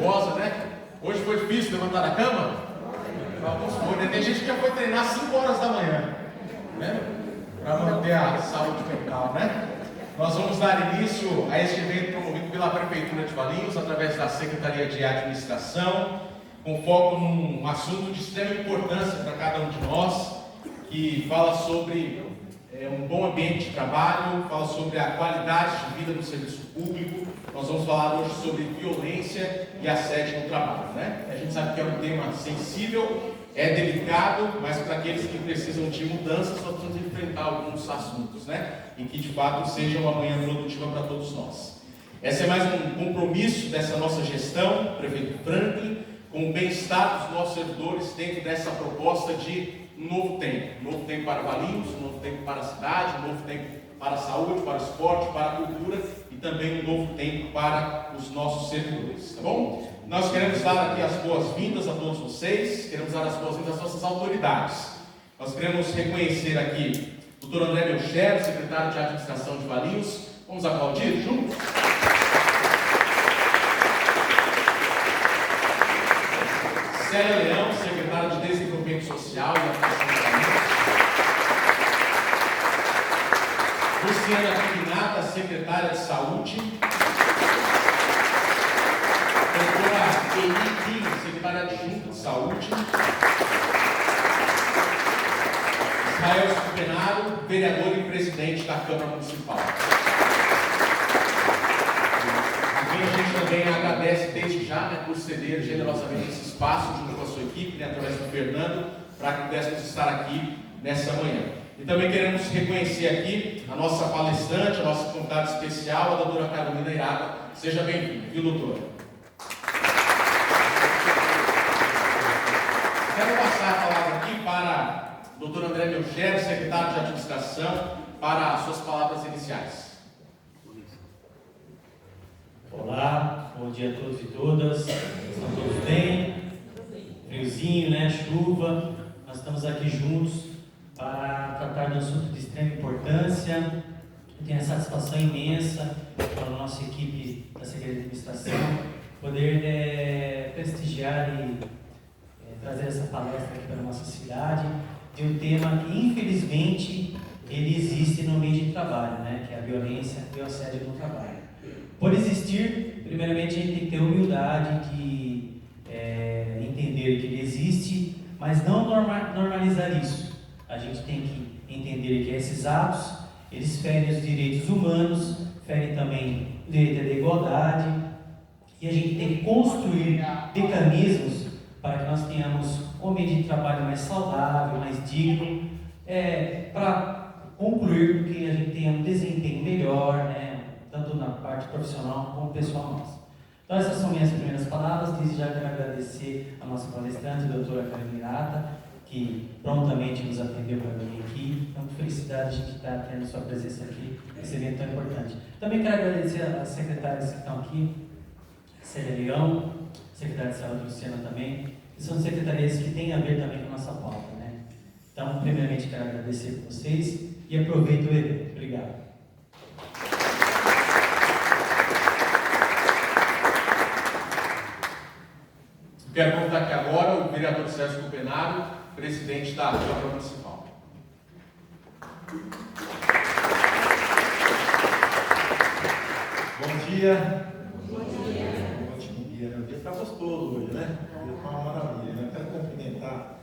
nervosa, né? Hoje foi difícil levantar da cama? Alguns foi, né? Tem gente que já foi treinar 5 horas da manhã, né? Para manter a saúde mental, né? Nós vamos dar início a este evento promovido pela Prefeitura de Valinhos, através da Secretaria de Administração, com foco num assunto de extrema importância para cada um de nós, que fala sobre um bom ambiente de trabalho, fala sobre a qualidade de vida no serviço público. Nós vamos falar hoje sobre violência e assédio no trabalho, né? A gente sabe que é um tema sensível, é delicado, mas para aqueles que precisam de mudanças, nós precisamos enfrentar alguns assuntos, né? E que de fato seja uma manhã produtiva para todos nós. Esse é mais um compromisso dessa nossa gestão, prefeito Franklin, com o bem-estar dos nossos servidores dentro dessa proposta de um novo tempo para Valinhos, um novo tempo para a cidade, um novo tempo para a saúde, para o esporte, para a cultura e também um novo tempo para os nossos servidores, tá bom? Nós queremos dar aqui as boas-vindas a todos vocês, queremos dar as boas-vindas às nossas autoridades. Nós queremos reconhecer aqui o Dr. André Melcher, secretário de Administração de Valinhos. Vamos aplaudir juntos? Célia Leão, secretária de Desenvolvimento Social e Habitação de Valinhos. Luciana Pignata, secretária de Saúde. Doutora Eli, secretária adjunta de Saúde. Israel Scupenaro, vereador e presidente da Câmara Municipal. A gente também agradece desde já, né, por ceder generosamente esse espaço junto com a sua equipe, né, através do Fernando, para que pudéssemos estar aqui nessa manhã. E também queremos reconhecer aqui a nossa palestrante, a nossa convidada especial, a doutora Carolina Irada. Seja bem-vinda, viu, doutora? Quero passar a palavra aqui para o doutor André Melcher, secretário de Administração, para as suas palavras iniciais. Olá, bom dia a todos e todas. Estão todos bem? Friozinho, né? Chuva. Nós estamos aqui juntos para tratar de um assunto de extrema importância. Eu tenho a satisfação imensa para a nossa equipe da Secretaria de Administração poder prestigiar e trazer essa palestra aqui para a nossa cidade de um tema que infelizmente ele existe no meio de trabalho, né? Que é a violência e o assédio no trabalho. Por existir, primeiramente a gente tem que ter humildade de entender que ele existe, mas não normalizar isso. A gente tem que entender que esses atos, eles ferem os direitos humanos, ferem também o direito à igualdade, e a gente tem que construir mecanismos para que nós tenhamos um ambiente de trabalho mais saudável, mais digno, para concluir que a gente tenha um desempenho melhor, né? Tanto na parte profissional como pessoal nosso. Então essas são minhas primeiras palavras. Desde já quero agradecer a nossa palestrante, a doutora Carolina Irada, que prontamente nos atendeu para vir aqui. Então, com felicidade a gente está tendo sua presença aqui nesse evento tão importante. Também quero agradecer às secretárias que estão aqui, Célia Leão, secretária de Saúde, Luciana também, que são secretarias que têm a ver também com a nossa pauta, né? Então, primeiramente quero agradecer a vocês e aproveito o evento. Obrigado. Quero convidar aqui agora o vereador Sérgio Scupenaro, presidente da Câmara Municipal. Bom dia. Bom dia. O dia está gostoso hoje, né? O dia está uma maravilha. Eu quero cumprimentar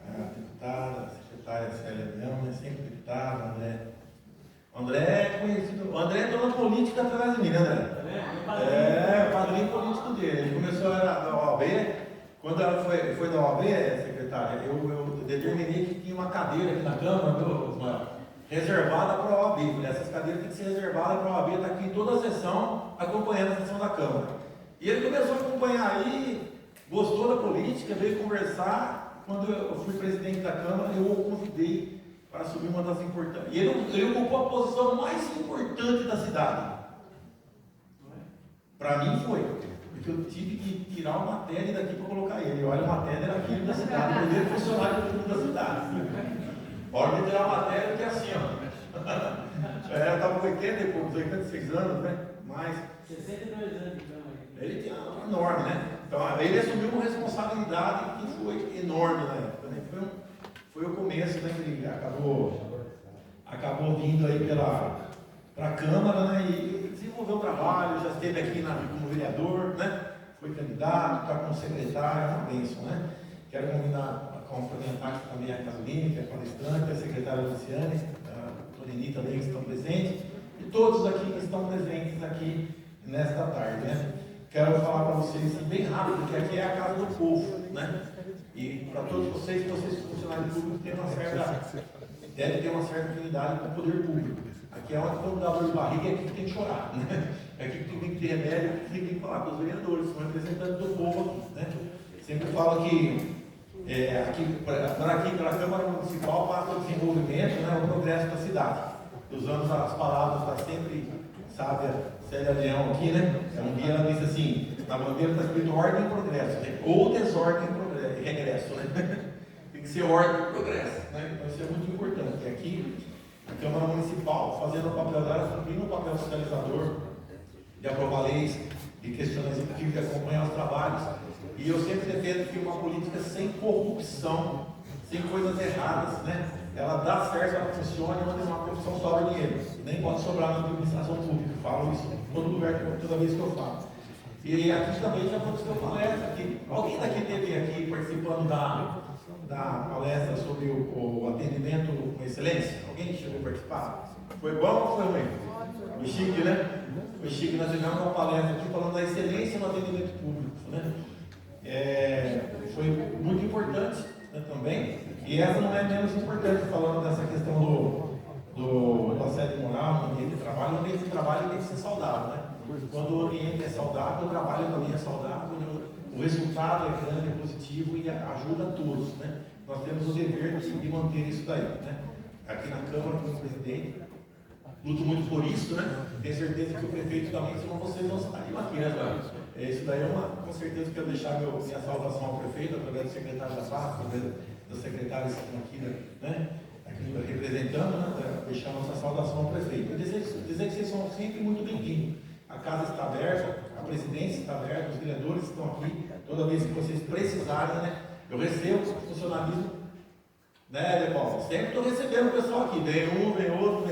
a deputada, a secretária Célia Leão, né? Sempre deputada, André. O André é conhecido. O André é dona política atrás de mim, né, André? É, o padrinho político dele. Ele começou na OAB. Quando ela foi da OAB, secretária, eu determinei que tinha uma cadeira aqui na Câmara, viu, Ismael? Reservada para a OAB. Essas cadeiras têm que ser reservadas para a OAB, está aqui em toda a sessão, acompanhando a sessão da Câmara. E ele começou a acompanhar aí, gostou da política, veio conversar. Quando eu fui presidente da Câmara, eu o convidei para assumir uma das importantes. E ele ocupou a posição mais importante da cidade. Para mim foi. Porque eu tive que tirar uma matéria daqui para colocar ele. Olha, a matéria era filho da cidade, o primeiro funcionário público da cidade. Hora de tirar a matéria que é assim, ó. Eu estava com 80 e poucos, 86 anos, né? Mais. 62 anos, então. Ele tinha uma enorme, né? Então, ele assumiu uma responsabilidade que foi enorme na época, né? Foi o começo, né? Que ele acabou vindo aí para a Câmara, né? E desenvolveu o trabalho, já esteve aqui como vereador, né? Foi candidato, está como secretário, é uma bênção, né? Quero cumprimentar aqui também a Caroline, que é palestrante, a secretária Luciane, a Torini também que estão presentes, e todos aqui que estão presentes aqui nesta tarde, né? Quero falar para vocês assim, bem rápido, porque aqui é a casa do povo, né? E para todos vocês funcionários públicos, devem ter uma certa afinidade com o poder público. Aqui é onde quando dá dor de barriga, é aqui que tem que chorar, né? É aqui que tem que ter remédio, é aqui que tem que falar com os vereadores, são representantes do povo aqui, né? Sempre falo que pela Câmara Municipal passa o desenvolvimento, né, o progresso da cidade. Usando as palavras da sempre sábia Célia Leão aqui, né? Um dia ela disse assim, na bandeira está escrito ordem e progresso, né? Ou desordem e regresso, né? Tem que ser ordem e progresso, né? Então isso é muito importante. E aqui, a Câmara Municipal, fazendo o papel dela, cumprindo o papel fiscalizador, de aprovar leis, de questionar executivo, de acompanhar os trabalhos. E eu sempre defendo que uma política sem corrupção, sem coisas erradas, né? Ela dá certo, ela funciona, onde uma corrupção sobra dinheiro. Nem pode sobrar na administração pública. Eu falo isso em todo lugar, toda vez que eu falo. E aqui também já aconteceu palestra. Aqui. Alguém daqui esteve aqui participando da palestra sobre o atendimento com excelência? Alguém chegou a participar? Foi bom ou foi ruim? Foi chique, né? Foi chique. Nós tivemos uma palestra aqui falando da excelência no atendimento público, né? Foi muito importante, né, também, e essa não é menos importante, falando dessa questão do assédio moral no ambiente de trabalho. O ambiente de trabalho tem que ser saudável, né? Quando o ambiente é saudável, o trabalho também é saudável, o resultado é grande, é positivo e ajuda a todos, né? Nós temos o dever de manter isso daí, né? Aqui na Câmara, como presidente, luto muito por isso, né? Tenho certeza que o prefeito também, senão vocês não estariam aqui, né, João? Isso daí com certeza que eu deixar minha saudação ao prefeito, através do secretário da pasta, através dos secretários que estão aqui, né? Aqui representando, né? Deixar nossa saudação ao prefeito. Eu dizer que vocês são sempre muito bem-vindos. A casa está aberta, a presidência está aberta, os vereadores estão aqui. Toda vez que vocês precisarem, né? Eu recebo funcionalismo, né, Paulo? Sempre estou recebendo o pessoal aqui. Vem um, vem outro,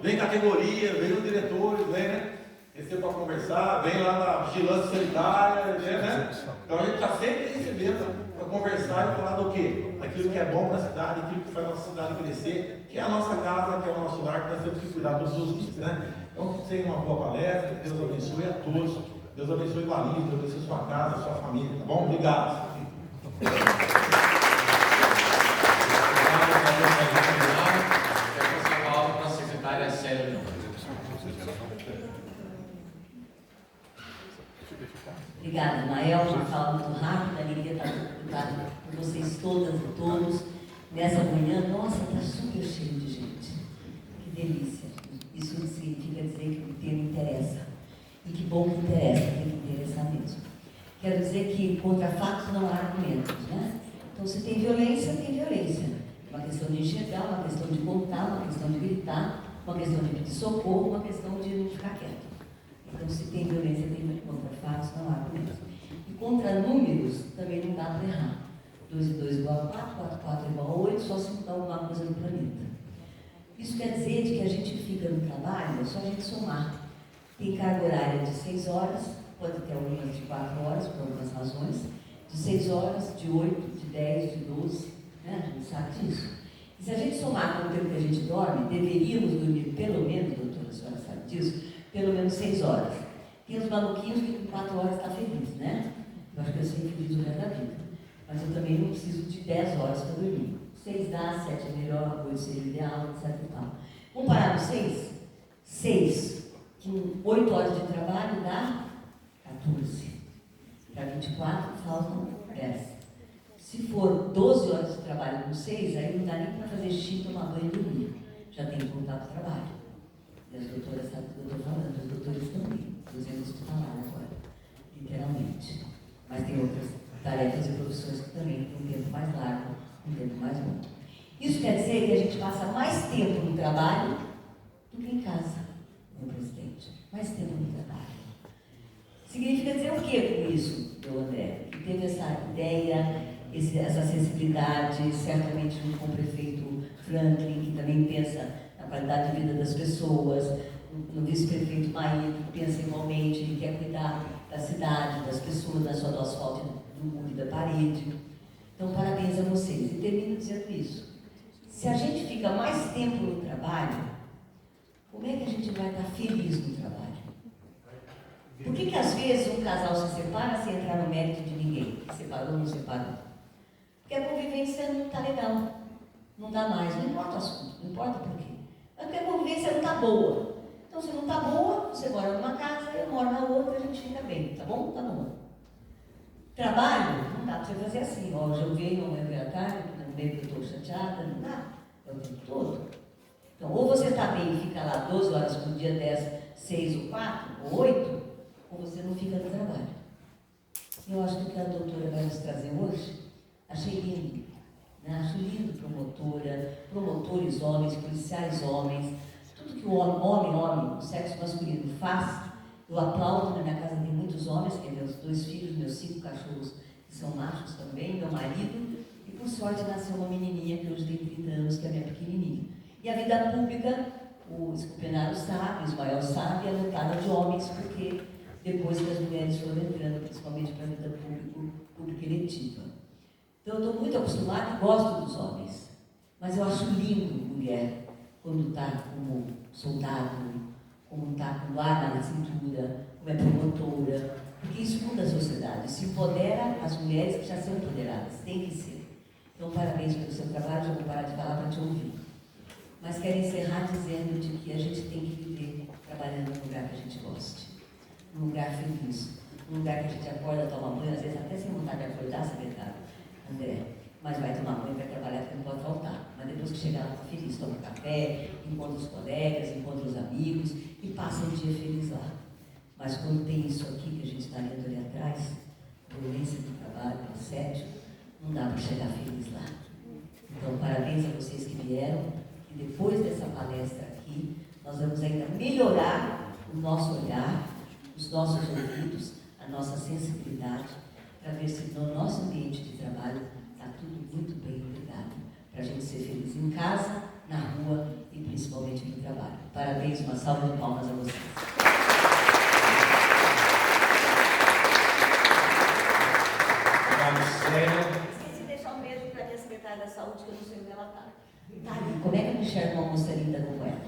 vem categoria, vem os diretores, vem, né? Recebo para conversar, vem lá na vigilância sanitária, né? Então a gente está sempre recebendo para conversar e falar do quê? Daquilo que é bom para a cidade, aquilo que faz a nossa cidade crescer, que é a nossa casa, que é o nosso lar, que nós temos que cuidar todos os dias, né? Então, que seja uma boa palestra, que Deus abençoe a todos, Deus abençoe o Alice, Deus abençoe sua casa, sua família, tá bom? Obrigado. Quero passar a palavra para a secretária Célia. Obrigada, Mael. Uma fala muito rápida, a alegria está por vocês todas e todos nessa manhã. Nossa, está super cheio de gente. Que delícia. Isso significa dizer que o tema interessa. E que bom que interessa, tem que interessar mesmo. Quero dizer que contra fatos não há argumentos, né? Então, se tem violência, tem violência. Uma questão de enxergar, uma questão de contar, uma questão de gritar, uma questão de pedir socorro, uma questão de não ficar quieto. Então, se tem violência, tem contra fatos, não há argumentos. E contra números, também não dá para errar. 2 e 2 igual a 4, 4 e 4 igual a 8, só se mudar alguma coisa no planeta. Isso quer dizer de que a gente fica no trabalho, é só a gente somar. Tem carga horária de 6 horas, pode ter algumas de 4 horas, por algumas razões, de 6 horas, de 8, de 10, de 12, né? A gente sabe disso. E se a gente somar com o tempo que a gente dorme, deveríamos dormir pelo menos, doutora, a senhora sabe disso, pelo menos 6 horas. Tem os maluquinhos que com 4 horas está feliz, né? Eu acho que eu sei feliz o resto da vida. Mas eu também não preciso de 10 horas para dormir. 6 dá, 7 é melhor, 8 seria ideal, etc e tal. Comparado 6 com 8 horas de trabalho dá 14. Para 24 faltam 10. Se for 12 horas de trabalho com 6, aí não dá nem para fazer xixi, tomar banho e dormir. Já tem que voltar para o trabalho. E as doutoras sabem do que eu estou falando, os doutores também. Os hospitalares agora, literalmente. Mas tem outras tarefas e profissões que também têm um tempo mais largo, um tempo mais longo. Isso quer dizer que a gente passa mais tempo no trabalho do que em casa, meu presidente. Mais tempo no trabalho. Significa dizer o que com isso, meu André? essa sensibilidade, certamente junto com o prefeito Franklin, que também pensa na qualidade de vida das pessoas, no vice-prefeito Maíto, que pensa igualmente e quer cuidar da cidade, das pessoas, não só do asfalto, do muro e da parede. Então, parabéns a vocês. E termino dizendo isso. Se a gente fica mais tempo no trabalho, como é que a gente vai estar feliz no trabalho? Por que às vezes um casal se separa sem entrar no mérito de ninguém? Separou ou não separou? Porque a convivência não está legal. Não dá mais, não importa o assunto, não importa por quê. Mas porque a convivência não está boa. Então, se não está boa, você mora numa casa, eu moro na outra, a gente fica bem, tá bom? Tá bom. Trabalho, não dá para você fazer assim. Ó, hoje eu venho, amanhã eu venho à tarde, não venho porque eu estou chateada, não dá. É o tempo todo. Então, ou você está bem e fica lá 12 horas por dia, 10, 6 ou 4, ou 8, ou você não fica no trabalho. Eu acho que o que a doutora vai nos trazer hoje, achei lindo. Né? Acho lindo promotora, promotores homens, policiais homens, tudo que o homem, o sexo masculino faz, eu aplaudo. Na minha casa tem muitos homens, que meus 2 filhos, meus 5 cachorros, que são machos também, meu marido, e por sorte nasceu uma menininha que hoje tem 30 anos, que é a minha pequenininha. E a vida pública, o Escopenário sabe, o Ismael sabe, é lotada de homens, porque depois que as mulheres foram entrando, principalmente para a vida pública eletiva. Então eu estou muito acostumada e gosto dos homens, mas eu acho lindo mulher quando está como soldado, como está com arma na cintura, como é promotora, porque isso muda a sociedade, isso empodera as mulheres que já são empoderadas, tem que ser. Então, parabéns pelo seu trabalho, já vou parar de falar para te ouvir. Mas quero encerrar dizendo de que a gente tem que viver trabalhando num lugar que a gente goste, num lugar feliz, num lugar que a gente acorda, toma banho, às vezes até sem vontade de acordar, secretário André, mas vai tomar banho, vai trabalhar, porque não pode faltar. Mas depois que chegar lá, está feliz, toma café, encontra os colegas, encontra os amigos e passa um dia feliz lá. Mas quando tem isso aqui que a gente está lendo ali atrás, violência do trabalho, assédio, não dá para chegar feliz lá. Então, parabéns a vocês que vieram, e depois dessa palestra aqui, nós vamos ainda melhorar o nosso olhar, os nossos ouvidos, a nossa sensibilidade, para ver se no nosso ambiente de trabalho está tudo muito bem ligado, para a gente ser feliz em casa, na rua e principalmente no trabalho. Parabéns, uma salva de palmas a vocês. Esqueci de deixar um beijo para a minha secretária da saúde, que eu não sei onde ela está. Tá ali, como é que eu me enxergo uma moça linda como ela?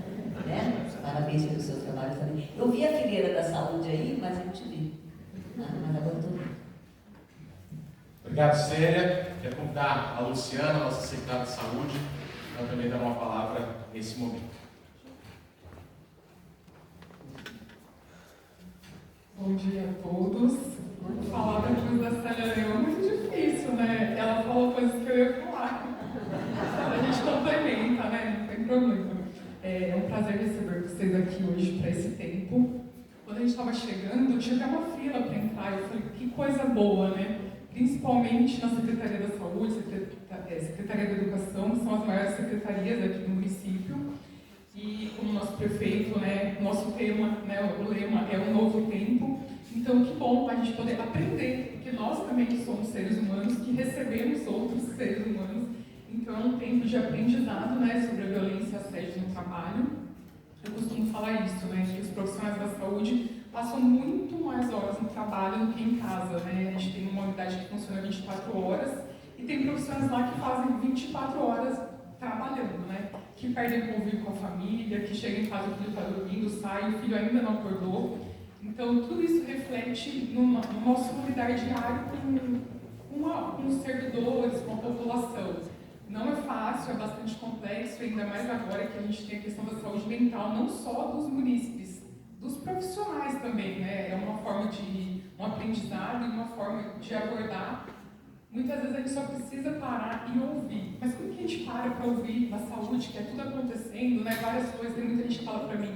Né? Parabéns pelo seu trabalho também. Eu vi a fileira da saúde aí, mas eu não te vi. Mas agora estou vendo. Obrigado, Célia. Quero convidar a Luciana, nossa secretária de saúde, para também dar uma palavra nesse momento. Bom dia a todos. Falar depois da Célia Leão é muito difícil, né? Ela falou coisas que eu ia falar. A gente complementa, né? Não tem problema. É um prazer receber vocês aqui hoje para esse tempo. Quando a gente estava chegando, tinha até uma fila para entrar. Eu falei, que coisa boa, né? Principalmente na Secretaria da Saúde, Secretaria da Educação, que são as maiores secretarias aqui do município. E como nosso prefeito, né, nosso tema, né, o lema é um novo tempo. Então, que bom a gente poder aprender, porque nós também que somos seres humanos, que recebemos outros seres humanos. Então, é um tempo de aprendizado, né, sobre a violência e assédio no trabalho. Eu costumo falar isso, né, que os profissionais da saúde passam muito mais horas no trabalho do que em casa, né? A gente tem uma unidade que funciona 24 horas e tem profissionais lá que fazem 24 horas trabalhando, né? Que perdem convívio com a família, que chega em casa, o filho está dormindo, sai, o filho ainda não acordou. Então, tudo isso reflete no nosso lidar diário com os servidores, com a população. Não é fácil, é bastante complexo, ainda mais agora que a gente tem a questão da saúde mental, não só dos munícipes, dos profissionais também, né? É uma forma de um aprendizado e uma forma de abordar. Muitas vezes a gente só precisa parar e ouvir. Mas como que a gente para ouvir na saúde, que é tudo acontecendo, né? Várias coisas, tem muita gente que fala para mim,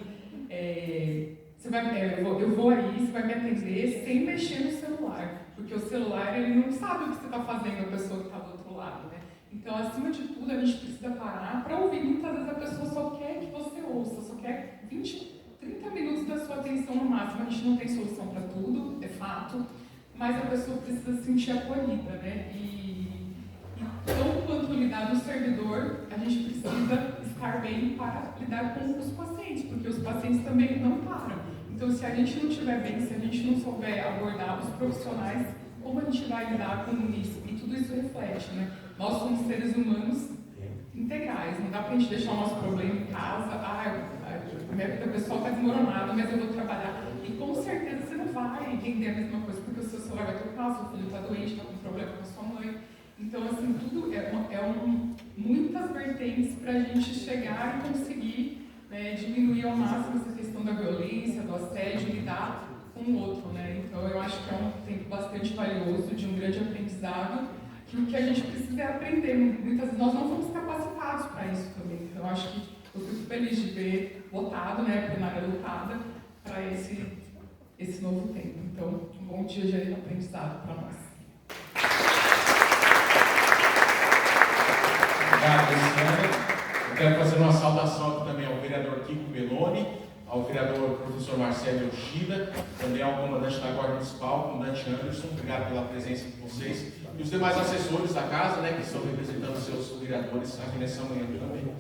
eu vou aí, você vai me atender sem mexer no celular, porque o celular, ele não sabe o que você está fazendo, a pessoa que está do outro lado, né? Então, acima de tudo, a gente precisa parar para ouvir. Muitas vezes a pessoa só quer que você ouça, só quer 30 minutos da sua atenção no máximo. A gente não tem solução para tudo, é fato, mas a pessoa precisa se sentir acolhida, né? E tão quanto lidar no servidor, a gente precisa estar bem para lidar com os pacientes, porque os pacientes também não param. Então, se a gente não estiver bem, se a gente não souber abordar os profissionais, como a gente vai lidar com isso? E tudo isso reflete, né? Nós somos seres humanos integrais, não dá pra gente deixar o nosso problema em casa, minha vida pessoal está desmoronada, mas eu vou trabalhar. E com certeza você não vai entender a mesma coisa, porque o seu celular vai tocar, seu filho está doente, está com problema com a sua mãe. Então, assim, tudo muitas vertentes para a gente chegar e conseguir, né, diminuir ao máximo essa questão da violência, do assédio, lidar com o outro, né? Então, eu acho que é um tempo bastante valioso, de um grande aprendizado, que o que a gente precisa é aprender. Muitas vezes nós não fomos capacitados para isso também. Então, eu acho que eu fico feliz de ver lotado, né, a plenária lotada, para esse novo tempo. Então, um bom dia de aprendizado para nós. Obrigado, Luciana. Eu quero fazer uma saudação aqui também ao vereador Kiko Belloni, ao vereador professor Marcelo Yoshida, também ao comandante da Guarda Municipal, comandante Anderson. Obrigado pela presença de vocês. E os demais assessores da casa, né, que estão representando os seus vereadores aqui nessa manhã também.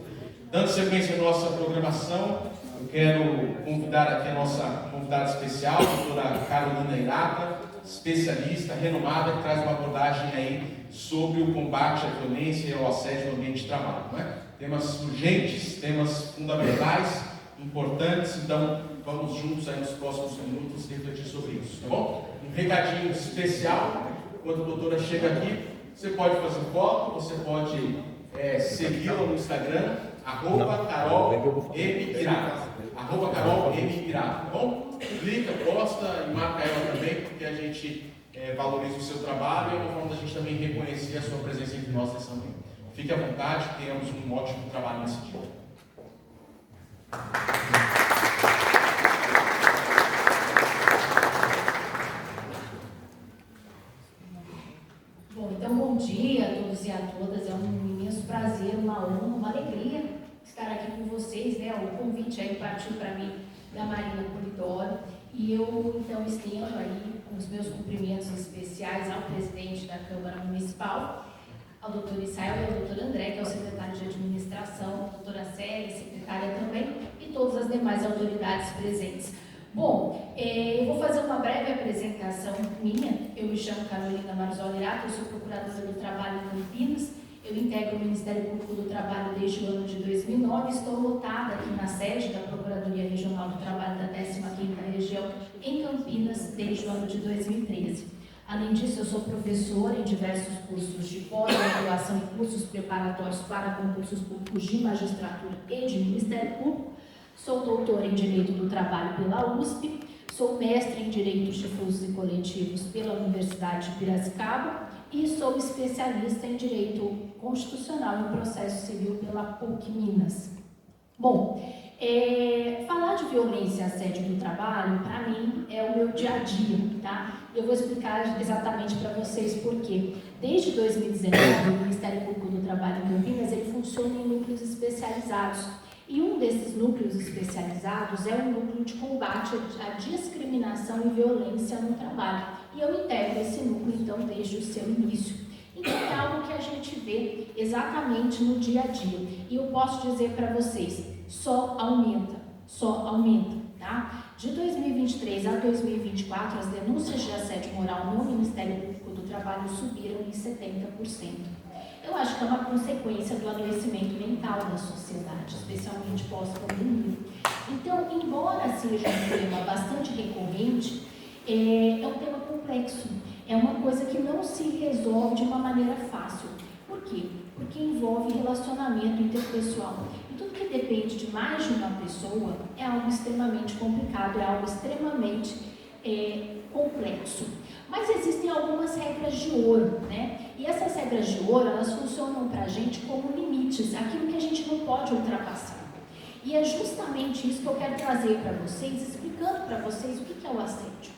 Dando sequência à nossa programação, eu quero convidar aqui a nossa convidada especial, a doutora Carolina Irata, especialista, renomada, que traz uma abordagem aí sobre o combate à violência e ao assédio no ambiente de trabalho, né? Temas urgentes, temas fundamentais, importantes, então vamos juntos aí nos próximos minutos refletir sobre isso, tá bom? Um recadinho especial, quando a doutora chega aqui, você pode fazer foto, você pode segui-la no Instagram, @CarolMPirata, @CarolMPirata, tá bom? Clica, posta e marca ela também, porque a gente valoriza o seu trabalho e é uma forma da gente também reconhecer a sua presença entre nós nessa manhã. Fique à vontade, tenhamos um ótimo trabalho nesse dia. Bom, então bom dia a todos e a todas, é um imenso prazer, uma honra, uma alegria estar aqui com vocês, né? O convite aí partiu para mim da Marina Polidoro e eu então estendo aí os meus cumprimentos especiais ao presidente da Câmara Municipal, ao doutor Israel e ao doutor André, que é o secretário de administração, a doutora Célia, secretária também, e todas as demais autoridades presentes. Bom, eu vou fazer uma breve apresentação minha. Eu me chamo Carolina Marzoli Irata, eu sou procuradora do Trabalho em Campinas, eu integro o Ministério Público do Trabalho desde o ano de 2009, estou lotada aqui na sede da Procuradoria Regional do Trabalho da 15ª Região em Campinas desde o ano de 2013. Além disso, eu sou professora em diversos cursos de pós-graduação e cursos preparatórios para concursos públicos de magistratura e de Ministério Público. Sou doutora em Direito do Trabalho pela USP, sou mestre em Direitos Difusos e Coletivos pela Universidade de Piracicaba e sou especialista em Direito Constitucional e Processo Civil pela PUC Minas. Bom, falar de violência e assédio do trabalho, para mim, é o meu dia a dia, tá? Eu vou explicar exatamente para vocês por quê. Desde 2019, o Ministério Público do Trabalho em Campinas, ele funciona em núcleos especializados. E um desses núcleos especializados é o núcleo de combate à discriminação e violência no trabalho. E eu integro esse núcleo, então, desde o seu início. Então, é algo que a gente vê exatamente no dia a dia. E eu posso dizer para vocês, só aumenta, tá? De 2023 a 2024, as denúncias de assédio moral no Ministério Público do Trabalho subiram em 70%. Eu acho que é uma consequência do adoecimento mental da sociedade, especialmente pós-pandemia. Então, embora seja um tema bastante recorrente, é um tema complexo. É uma coisa que não se resolve de uma maneira fácil. Por quê? Porque envolve relacionamento interpessoal. E tudo que depende de mais de uma pessoa é algo extremamente complicado, é algo extremamente complexo. Mas existem algumas regras de ouro, né? E essas regras de ouro, elas funcionam para a gente como limites, aquilo que a gente não pode ultrapassar. E é justamente isso que eu quero trazer para vocês, explicando para vocês o que é o assédio.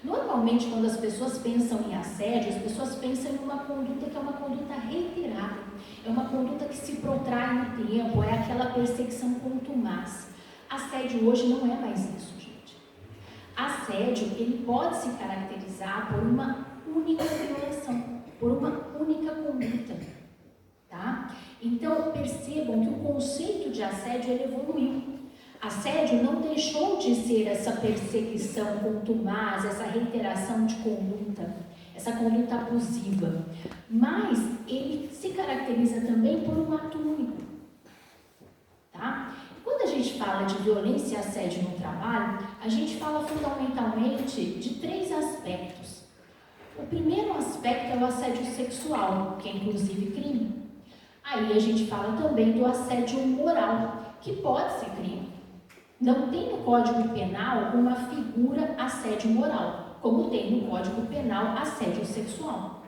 Normalmente, quando as pessoas pensam em assédio, as pessoas pensam em uma conduta que é uma conduta reiterada, é uma conduta que se protrai no tempo, é aquela perseguição contumaz. Assédio hoje não é mais isso, gente. Assédio, ele pode se caracterizar por uma única violação, por uma única conduta. Então, percebam que o conceito de assédio ele evoluiu. Assédio não deixou de ser essa perseguição contumaz, essa reiteração de conduta, essa conduta abusiva, mas ele se caracteriza também por um ato único, tá? Quando a gente fala de violência e assédio no trabalho, a gente fala fundamentalmente de 3 aspectos. O primeiro aspecto é o assédio sexual, que é inclusive crime. Aí a gente fala também do assédio moral, que pode ser crime. Não tem no Código Penal uma figura assédio moral, como tem no Código Penal assédio sexual.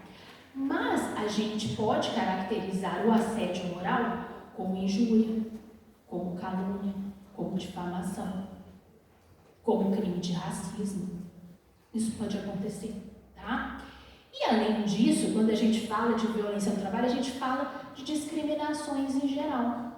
Mas a gente pode caracterizar o assédio moral como injúria, como calúnia, como difamação, como crime de racismo. Isso pode acontecer, tá? E além disso, quando a gente fala de violência no trabalho, a gente fala de discriminações em geral.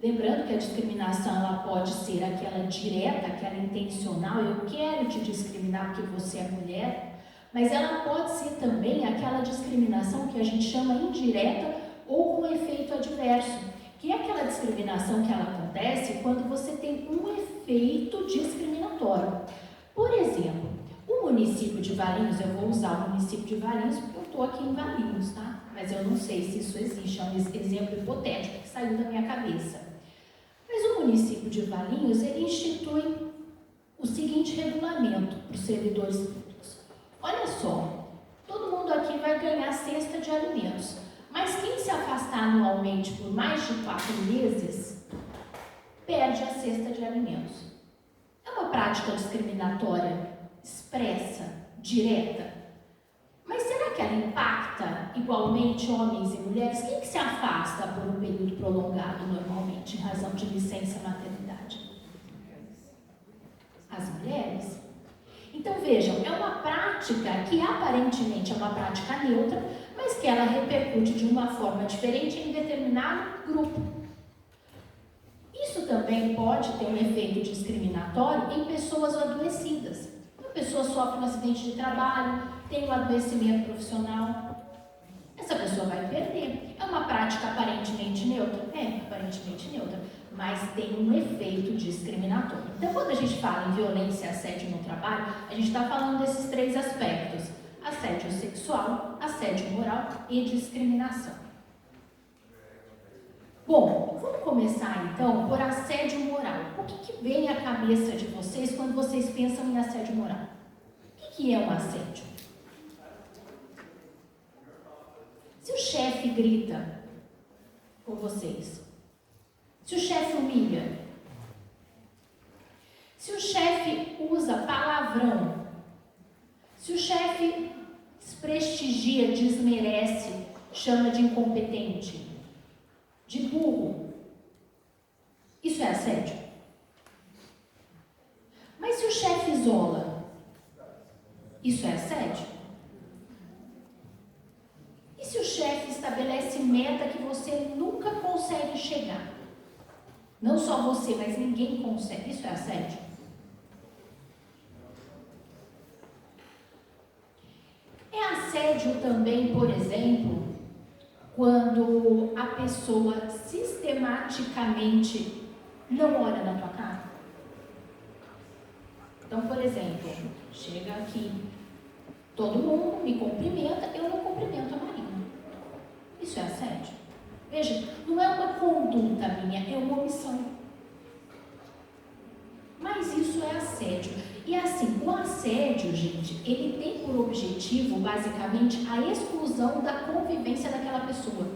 Lembrando que a discriminação ela pode ser aquela direta, aquela intencional, eu quero te discriminar porque você é mulher, mas ela pode ser também aquela discriminação que a gente chama indireta ou com efeito adverso, que é aquela discriminação que ela acontece quando você tem um efeito discriminatório. Por exemplo, o município de Valinhos, eu vou usar o município de Valinhos porque eu estou aqui em Valinhos, tá? Mas eu não sei se isso existe, é um exemplo hipotético que saiu da minha cabeça. Mas o município de Valinhos, ele institui o seguinte regulamento para os servidores públicos. Olha só, todo mundo aqui vai ganhar cesta de alimentos, mas quem se afastar anualmente por mais de 4 meses, perde a cesta de alimentos. É uma prática discriminatória expressa, direta, mas será que ela impacta igualmente homens e mulheres? Quem que se afasta por um período prolongado normalmente, em razão de licença maternidade? As mulheres. Então vejam, é uma prática que aparentemente é uma prática neutra, mas que ela repercute de uma forma diferente em determinado grupo. Isso também pode ter um efeito discriminatório em pessoas adoecidas. A pessoa sofre um acidente de trabalho, tem um adoecimento profissional, essa pessoa vai perder. É uma prática aparentemente neutra? É, aparentemente neutra, mas tem um efeito discriminatório. Então, quando a gente fala em violência e assédio no trabalho, a gente está falando desses 3 aspectos: assédio sexual, assédio moral e discriminação. Bom, vamos começar então por assédio moral. O que vem à cabeça de vocês quando vocês pensam em assédio moral? O que é um assédio? Se o chefe grita com vocês, se o chefe humilha, se o chefe usa palavrão, se o chefe desprestigia, desmerece, chama de incompetente, de burro, isso é assédio? Mas se o chefe isola, isso é assédio? E se o chefe estabelece meta que você nunca consegue chegar? Não só você, mas ninguém consegue. Isso é assédio? É assédio também, por exemplo, quando a pessoa sistematicamente não olha na tua cara. Então, por exemplo, chega aqui, todo mundo me cumprimenta, eu não cumprimento a Marina. Isso é assédio? Veja, não é uma conduta minha, é uma omissão. Mas isso é assédio. E assim, o assédio, gente, ele tem por objetivo, basicamente, a exclusão da convivência daquela pessoa,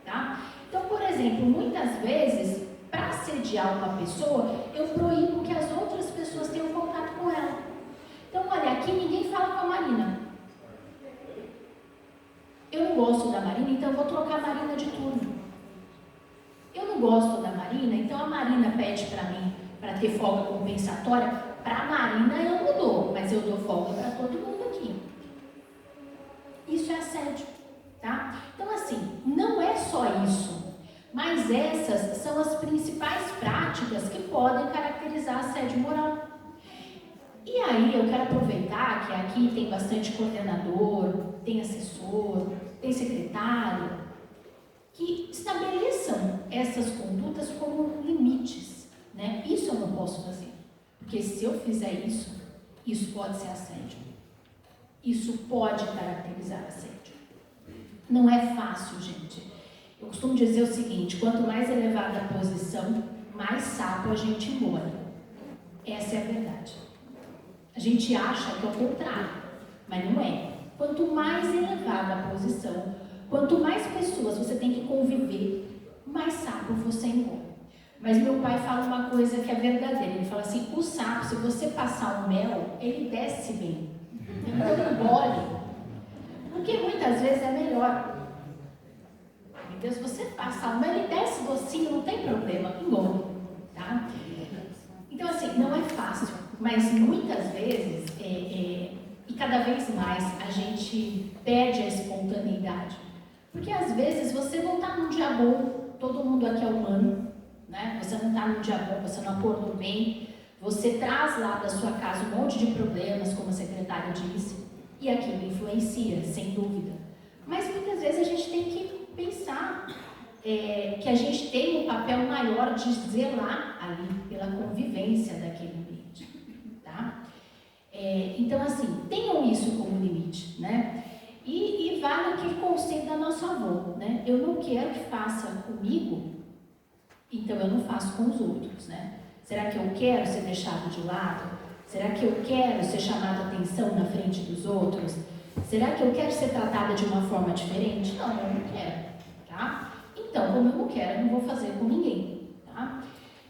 tá? Então, por exemplo, muitas vezes, para assediar uma pessoa, eu proíbo que as outras pessoas tenham contato com ela. Então, olha, aqui ninguém fala com a Marina. Eu não gosto da Marina, então eu vou trocar a Marina de turno. Eu não gosto da Marina, então a Marina pede para mim, para ter folga compensatória. Para a Marina eu não dou, mas eu dou folga para todo mundo aqui. Isso é assédio, tá? Então assim, não é só isso, mas essas são as principais práticas que podem caracterizar assédio moral. E aí eu quero aproveitar que aqui tem bastante coordenador, tem assessor, tem secretário, que estabeleça essas condutas como limites, né? Isso eu não posso fazer, porque se eu fizer isso, isso pode ser assédio. Isso pode caracterizar assédio. Não é fácil, gente. Eu costumo dizer o seguinte: quanto mais elevada a posição, mais sapo a gente engole. Essa é a verdade. A gente acha que é o contrário, mas não é. Quanto mais elevada a posição, quanto mais pessoas você tem que conviver, mais sapo você engole. Mas meu pai fala uma coisa que é verdadeira. Ele fala assim: o sapo, se você passar o mel, ele desce bem. Então engole. Porque muitas vezes é melhor. Então, se você passar o mel, ele desce docinho, não tem problema, engole. Tá? Então, assim, não é fácil, mas muitas vezes, e cada vez mais, a gente perde a espontaneidade. Porque às vezes você não está num dia bom, todo mundo aqui é humano, né? Você não está num dia bom, você não acordou bem, você traz lá da sua casa um monte de problemas, como a secretária disse, e aquilo influencia, sem dúvida. Mas muitas vezes a gente tem que pensar que a gente tem um papel maior de zelar ali pela convivência daquele ambiente, tá? Então, assim, tenham isso como limite, né? E vale aquele conselho da nossa avó, né? Eu não quero que faça comigo, então eu não faço com os outros, né? Será que eu quero ser deixado de lado? Será que eu quero ser chamada a atenção na frente dos outros? Será que eu quero ser tratada de uma forma diferente? Não, eu não quero, tá? Então, como eu não quero, eu não vou fazer com ninguém, tá?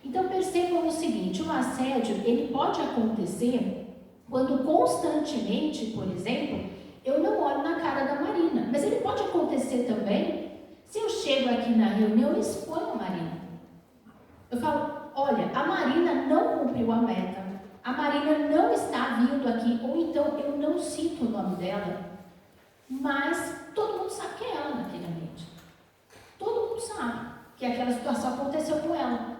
Então, percebam o seguinte: o assédio, ele pode acontecer quando constantemente, por exemplo, eu não olho na cara da Marina, mas ele pode acontecer também se eu chego aqui na reunião e exponho a Marina. Eu falo: olha, a Marina não cumpriu a meta, a Marina não está vindo aqui, ou então eu não cito o nome dela, mas todo mundo sabe que é ela naquele ambiente. Todo mundo sabe que aquela situação aconteceu com ela.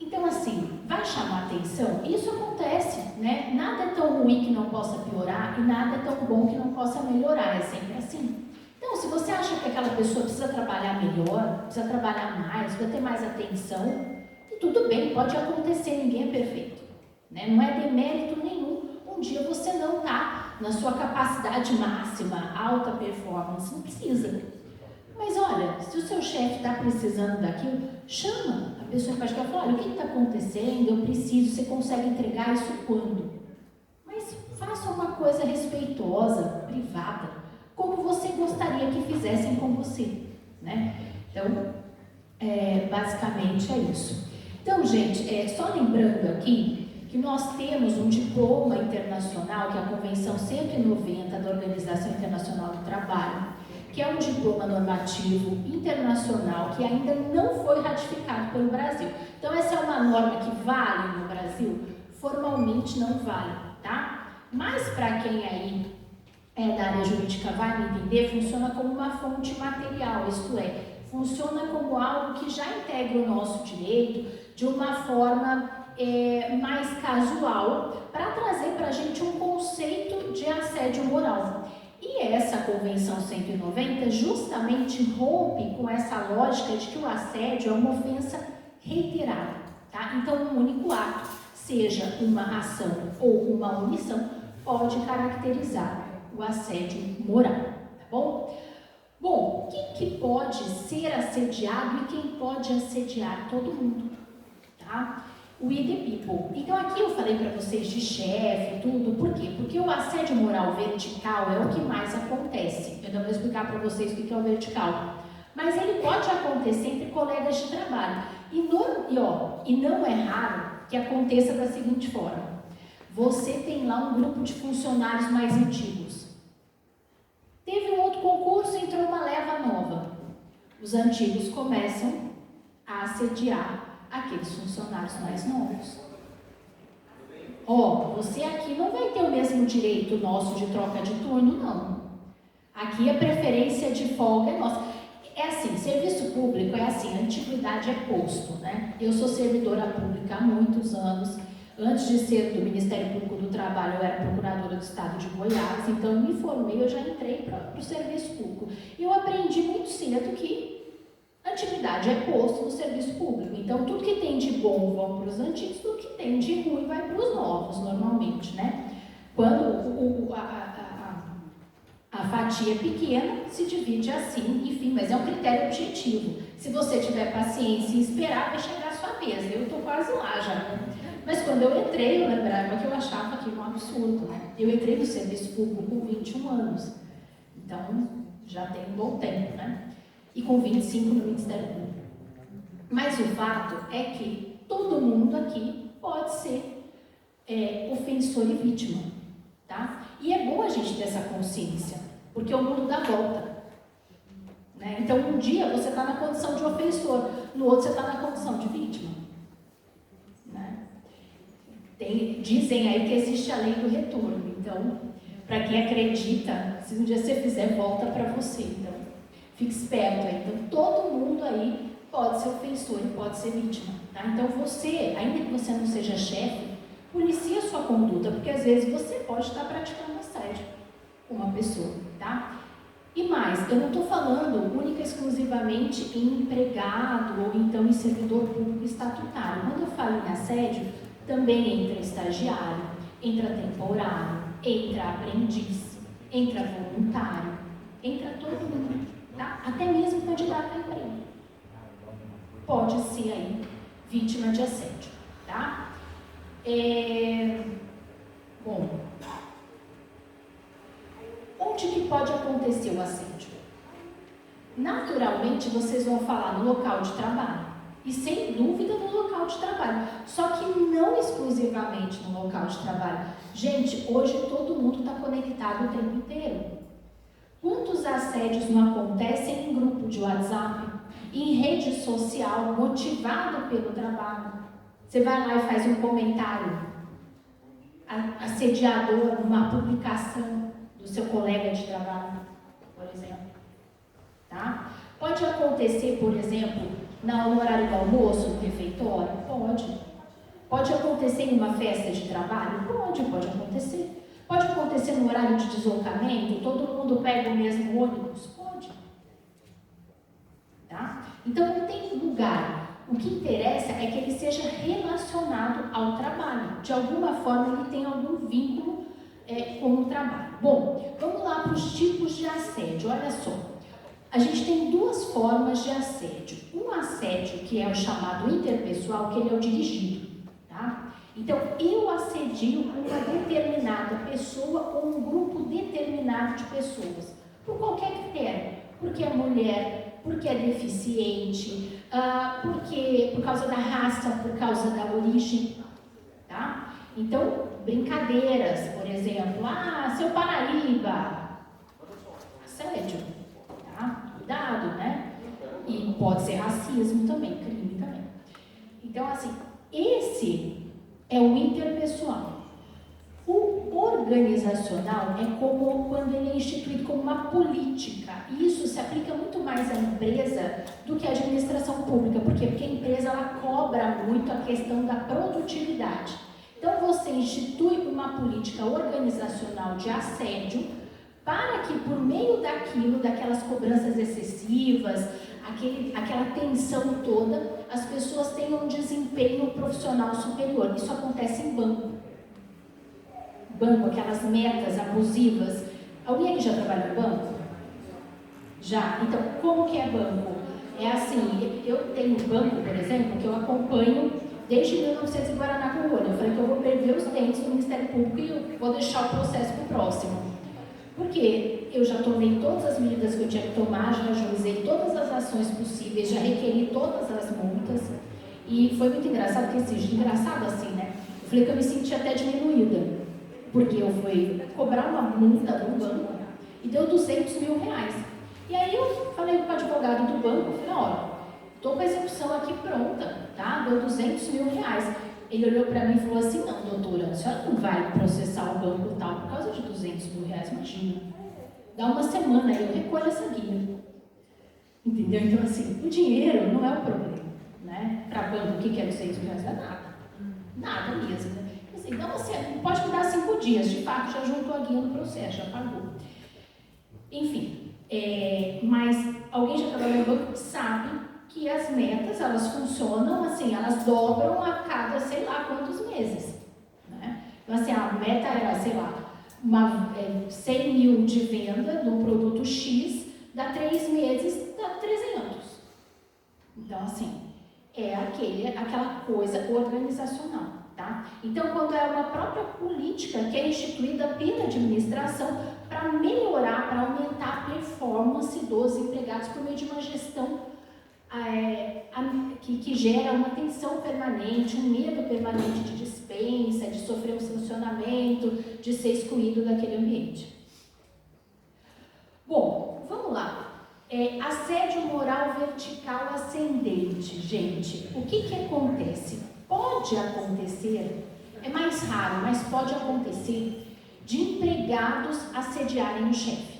Então, assim, vai chamar atenção? Isso acontece, né? Nada é tão ruim que não possa piorar e nada é tão bom que não possa melhorar, é sempre assim. Então, se você acha que aquela pessoa precisa trabalhar melhor, precisa trabalhar mais, precisa ter mais atenção, e tudo bem, pode acontecer, ninguém é perfeito, né? Não é demérito nenhum. Um dia você não está na sua capacidade máxima, alta performance, não precisa. Mas olha, se o seu chefe está precisando daquilo, chama a pessoa que fala: olha, o que está acontecendo? Eu preciso, você consegue entregar isso quando? Mas faça uma coisa respeitosa, privada, como você gostaria que fizessem com você, né? Então, basicamente é isso. Então, gente, só lembrando aqui que nós temos um diploma internacional, que é a Convenção 190 da Organização Internacional do Trabalho, que é um diploma normativo internacional que ainda não foi ratificado pelo Brasil. Então, essa é uma norma que vale no Brasil? Formalmente não vale, tá? Mas para quem aí da área jurídica vai me entender, funciona como uma fonte material, isto é, funciona como algo que já integra o nosso direito de uma forma mais casual, para trazer para a gente um conceito de assédio moral. E essa Convenção 190 justamente rompe com essa lógica de que o assédio é uma ofensa reiterada, tá? Então, um único ato, seja uma ação ou uma omissão, pode caracterizar o assédio moral, tá bom? Bom, quem que pode ser assediado e quem pode assediar? Todo mundo, tá? We the people. Então aqui eu falei para vocês de chefe, tudo, por quê? Porque o assédio moral vertical é o que mais acontece. Eu não vou explicar para vocês o que é o vertical. Mas ele pode acontecer entre colegas de trabalho. E não é raro que aconteça da seguinte forma: você tem lá um grupo de funcionários mais antigos. Teve um outro concurso, entrou uma leva nova. Os antigos começam a assediar aqueles funcionários mais novos. Você aqui não vai ter o mesmo direito nosso de troca de turno, não. Aqui a preferência de folga é nossa. É assim, serviço público é assim, a antiguidade é posto, né? Eu sou servidora pública há muitos anos. Antes de ser do Ministério Público do Trabalho, eu era procuradora do Estado de Goiás, então eu me formei, eu já entrei para o serviço público. E eu aprendi muito cedo que a antiguidade verdade, é posto no serviço público. Então, tudo que tem de bom vão para os antigos, tudo que tem de ruim vai para os novos, normalmente, né? Quando a fatia é pequena, se divide assim, enfim, mas é um critério objetivo. Se você tiver paciência e esperar, vai chegar a sua vez. Eu estou quase lá já. Mas quando eu entrei, eu lembrava que eu achava aquilo um absurdo, né? Eu entrei no serviço público com 21 anos. Então, já tem um bom tempo, né? E com 25 no Ministério Público. Mas o fato é que todo mundo aqui pode ser ofensor e vítima, tá? E é bom a gente ter essa consciência, porque o mundo dá volta, né? Então, um dia você está na condição de ofensor, no outro você está na condição de vítima, né? Dizem aí que existe a lei do retorno, então, para quem acredita, se um dia você fizer, volta para você, então, fique esperto aí. Então, todo mundo aí pode ser ofensor e pode ser vítima, tá? Então, você, ainda que você não seja chefe, policie a sua conduta, porque às vezes você pode estar praticando assédio com uma pessoa, tá? E mais, eu não estou falando única e exclusivamente em empregado ou então em servidor público estatutário. Quando eu falo em assédio, também entra estagiário, entra temporário, entra aprendiz, entra voluntário, entra todo mundo, tá? Até mesmo candidato a emprego pode ser aí vítima de assédio, tá? Bom, onde que pode acontecer o assédio? Naturalmente, vocês vão falar no local de trabalho, e sem dúvida no local de trabalho, só que não exclusivamente no local de trabalho. Gente, hoje todo mundo está conectado o tempo inteiro. Quantos assédios não acontecem em grupo de WhatsApp, em rede social, motivado pelo trabalho? Você vai lá e faz um comentário assediador numa publicação do seu colega de trabalho, por exemplo, tá? Pode acontecer, por exemplo, no horário do almoço, no refeitório? Pode. Pode acontecer em uma festa de trabalho? Pode acontecer. Pode acontecer no horário de deslocamento, todo mundo pega o mesmo ônibus? Pode. Tá? Então não tem lugar. O que interessa é que ele seja relacionado ao trabalho. De alguma forma ele tem algum vínculo com o trabalho. Bom, vamos lá para os tipos de assédio. Olha só. A gente tem duas formas de assédio. Um assédio que é o chamado interpessoal, que ele é o dirigido, tá? Então, eu assedio uma determinada pessoa ou um grupo determinado de pessoas, por qualquer critério. Porque é mulher, porque é deficiente, por causa da raça, por causa da origem, tá? Então, brincadeiras, por exemplo, seu Paraíba, assédio. Cuidado, né? E pode ser racismo também, crime também. Então, assim, esse é o interpessoal. O organizacional é como quando ele é instituído como uma política. E isso se aplica muito mais à empresa do que à administração pública. Por quê? Porque a empresa ela cobra muito a questão da produtividade. Então, você institui uma política organizacional de assédio para que, por meio daquelas cobranças excessivas, aquela tensão toda, as pessoas tenham um desempenho profissional superior. Isso acontece em banco. Banco, aquelas metas abusivas. Alguém aqui já trabalhou em banco? Já. Então, como que é banco? É assim, eu tenho um banco, por exemplo, que eu acompanho desde 1900 em Guaraná com o olho. Eu falei que eu vou perder os dentes no Ministério Público e eu vou deixar o processo para o próximo. Porque eu já tomei todas as medidas que eu tinha que tomar, já ajuizei todas as ações possíveis, já requeri todas as multas. E foi muito engraçado, porque engraçado assim, né? Eu falei que eu me senti até diminuída. Porque eu fui cobrar uma multa do banco e deu 200 mil reais. E aí eu falei com o advogado do banco, falei, olha, estou com a execução aqui pronta, tá? Deu 200 mil reais. Ele olhou para mim e falou assim, não, doutora, a senhora não vai processar o banco tal por causa de 200 mil reais, imagina. Dá uma semana aí, eu recolho essa guia. Entendeu? Então, assim, o dinheiro não é o problema, né? Para banco, o que é 200 mil reais? Não é nada. Nada mesmo, né? Assim, então, assim, pode me dar 5 dias, de fato, já juntou a guia no processo, já pagou. Enfim, mas alguém já trabalhou no banco sabe que as metas, elas funcionam assim, elas dobram a cada sei lá quantos meses, né? Então assim, a meta era, sei lá, 100 mil de venda de um produto X, dá 3 meses, dá 300. Então assim, é aquela coisa organizacional, tá? Então quando é uma própria política que é instituída pela administração para melhorar, para aumentar a performance dos empregados por meio de uma gestão que gera uma tensão permanente, um medo permanente de dispensa, de sofrer um sancionamento, de ser excluído daquele ambiente. Bom, vamos lá. Assédio moral vertical ascendente, gente. O que acontece? Pode acontecer, é mais raro, mas pode acontecer, de empregados assediarem o chefe.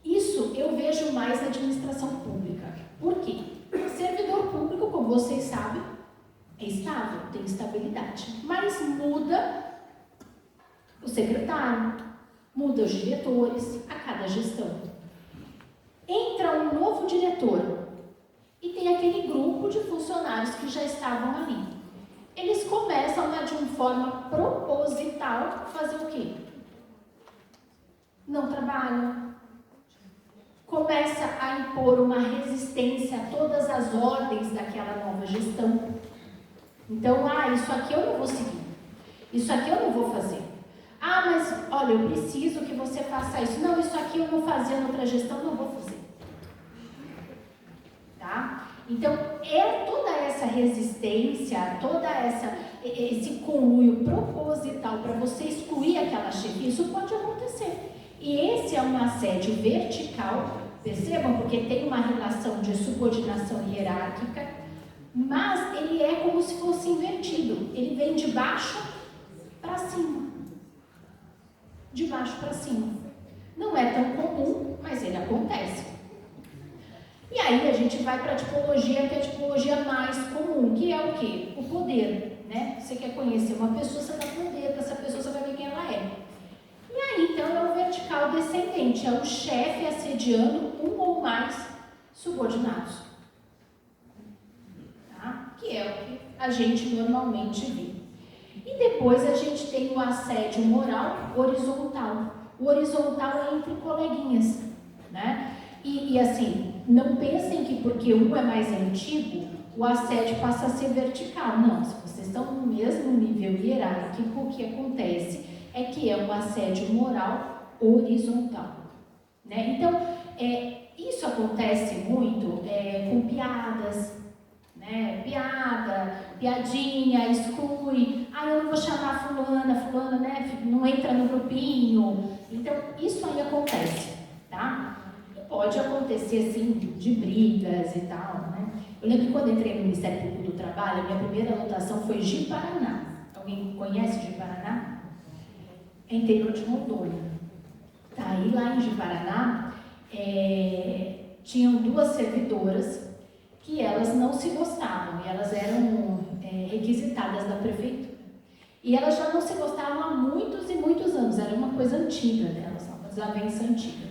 Isso eu vejo mais na administração pública. Por quê? Servidor público, como vocês sabem, é estável, tem estabilidade. Mas muda o secretário, muda os diretores a cada gestão. Entra um novo diretor e tem aquele grupo de funcionários que já estavam ali. Eles começam, de uma forma proposital, fazer o quê? Não trabalham. Começa a impor uma resistência a todas as ordens daquela nova gestão. Então, isso aqui eu não vou seguir. Isso aqui eu não vou fazer. Mas, olha, eu preciso que você faça isso. Não, isso aqui eu não fazia na outra gestão, não vou fazer. Tá? Então, toda essa resistência, esse conluio proposital para você excluir aquela chefia, isso pode acontecer. E esse é um assédio vertical, percebam, porque tem uma relação de subordinação hierárquica, mas ele é como se fosse invertido. Ele vem de baixo para cima. De baixo para cima. Não é tão comum, mas ele acontece. E aí a gente vai para a tipologia, que é a tipologia mais comum, que é o quê? O poder, né? Você quer conhecer uma pessoa, você dá poder para essa pessoa, você vai ver quem ela é. E aí, então, é o vertical descendente, é o chefe assediando um ou mais subordinados. Tá? Que é o que a gente normalmente vê. E depois a gente tem o assédio moral horizontal. O horizontal é entre coleguinhas, né? E assim, não pensem que porque um é mais antigo, o assédio passa a ser vertical. Não, se vocês estão no mesmo nível hierárquico, o que acontece é que é um assédio moral horizontal, né? Então, isso acontece muito com piadas, né? Piadinha, exclui. Eu não vou chamar fulana, né? Não entra no grupinho. Então, isso aí acontece, tá? E pode acontecer, assim, de brigas e tal, né? Eu lembro que quando entrei no Ministério Público do Trabalho, a minha primeira anotação foi Ji-Paraná. Alguém conhece Ji-Paraná? É interior de Rondônia. Tá, aí lá em Ji-Paraná, tinham 2 servidoras que elas não se gostavam, e elas eram requisitadas da prefeitura. E elas já não se gostavam há muitos e muitos anos, era uma coisa antiga delas, uma desavença antiga.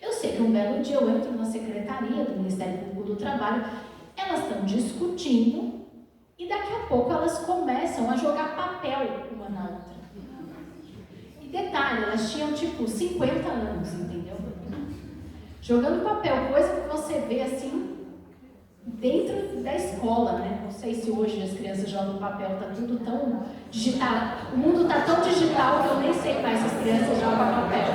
Eu sei que um belo dia eu entro na secretaria do Ministério Público do Trabalho, elas estão discutindo, e daqui a pouco elas começam a jogar papel uma na outra. E detalhe, elas tinham tipo 50 anos, entendeu? Jogando papel, coisa que você vê assim, dentro da escola, né? Não sei se hoje as crianças jogam papel, tá tudo tão digital. O mundo tá tão digital que eu nem sei mais se as crianças jogam papel.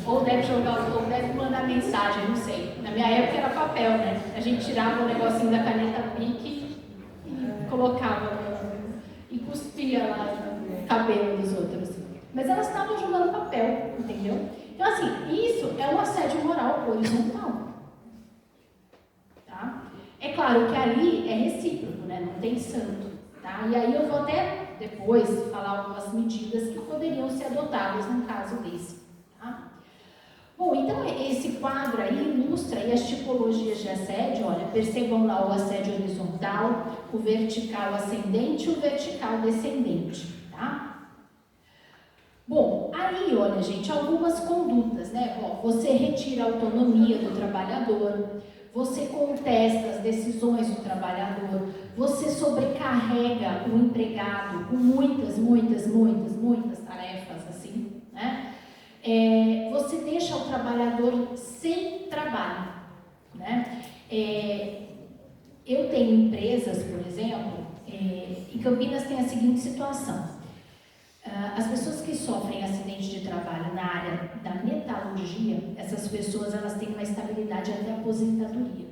Ou deve mandar mensagem, não sei. Na minha época era papel, né? A gente tirava o negocinho da caneta Bic e colocava e cuspia lá no cabelo dos outros. Mas elas estavam jogando papel, entendeu? Então, assim, isso é um assédio moral horizontal. Tá? É claro que ali é recíproco, né? Não tem santo. Tá? E aí eu vou até depois falar algumas medidas que poderiam ser adotadas num caso desse. Tá? Bom, então esse quadro aí ilustra aí as tipologias de assédio. Olha, percebam lá o assédio horizontal, o vertical ascendente e o vertical descendente. Tá? Bom, aí, olha, gente, algumas condutas, né? Ó, você retira a autonomia do trabalhador, você contesta as decisões do trabalhador, você sobrecarrega o empregado com muitas tarefas, assim, né? Você deixa o trabalhador sem trabalho, né? Eu tenho empresas, por exemplo, em Campinas tem a seguinte situação. As pessoas que sofrem acidente de trabalho na área da metalurgia, essas pessoas elas têm uma estabilidade até a aposentadoria.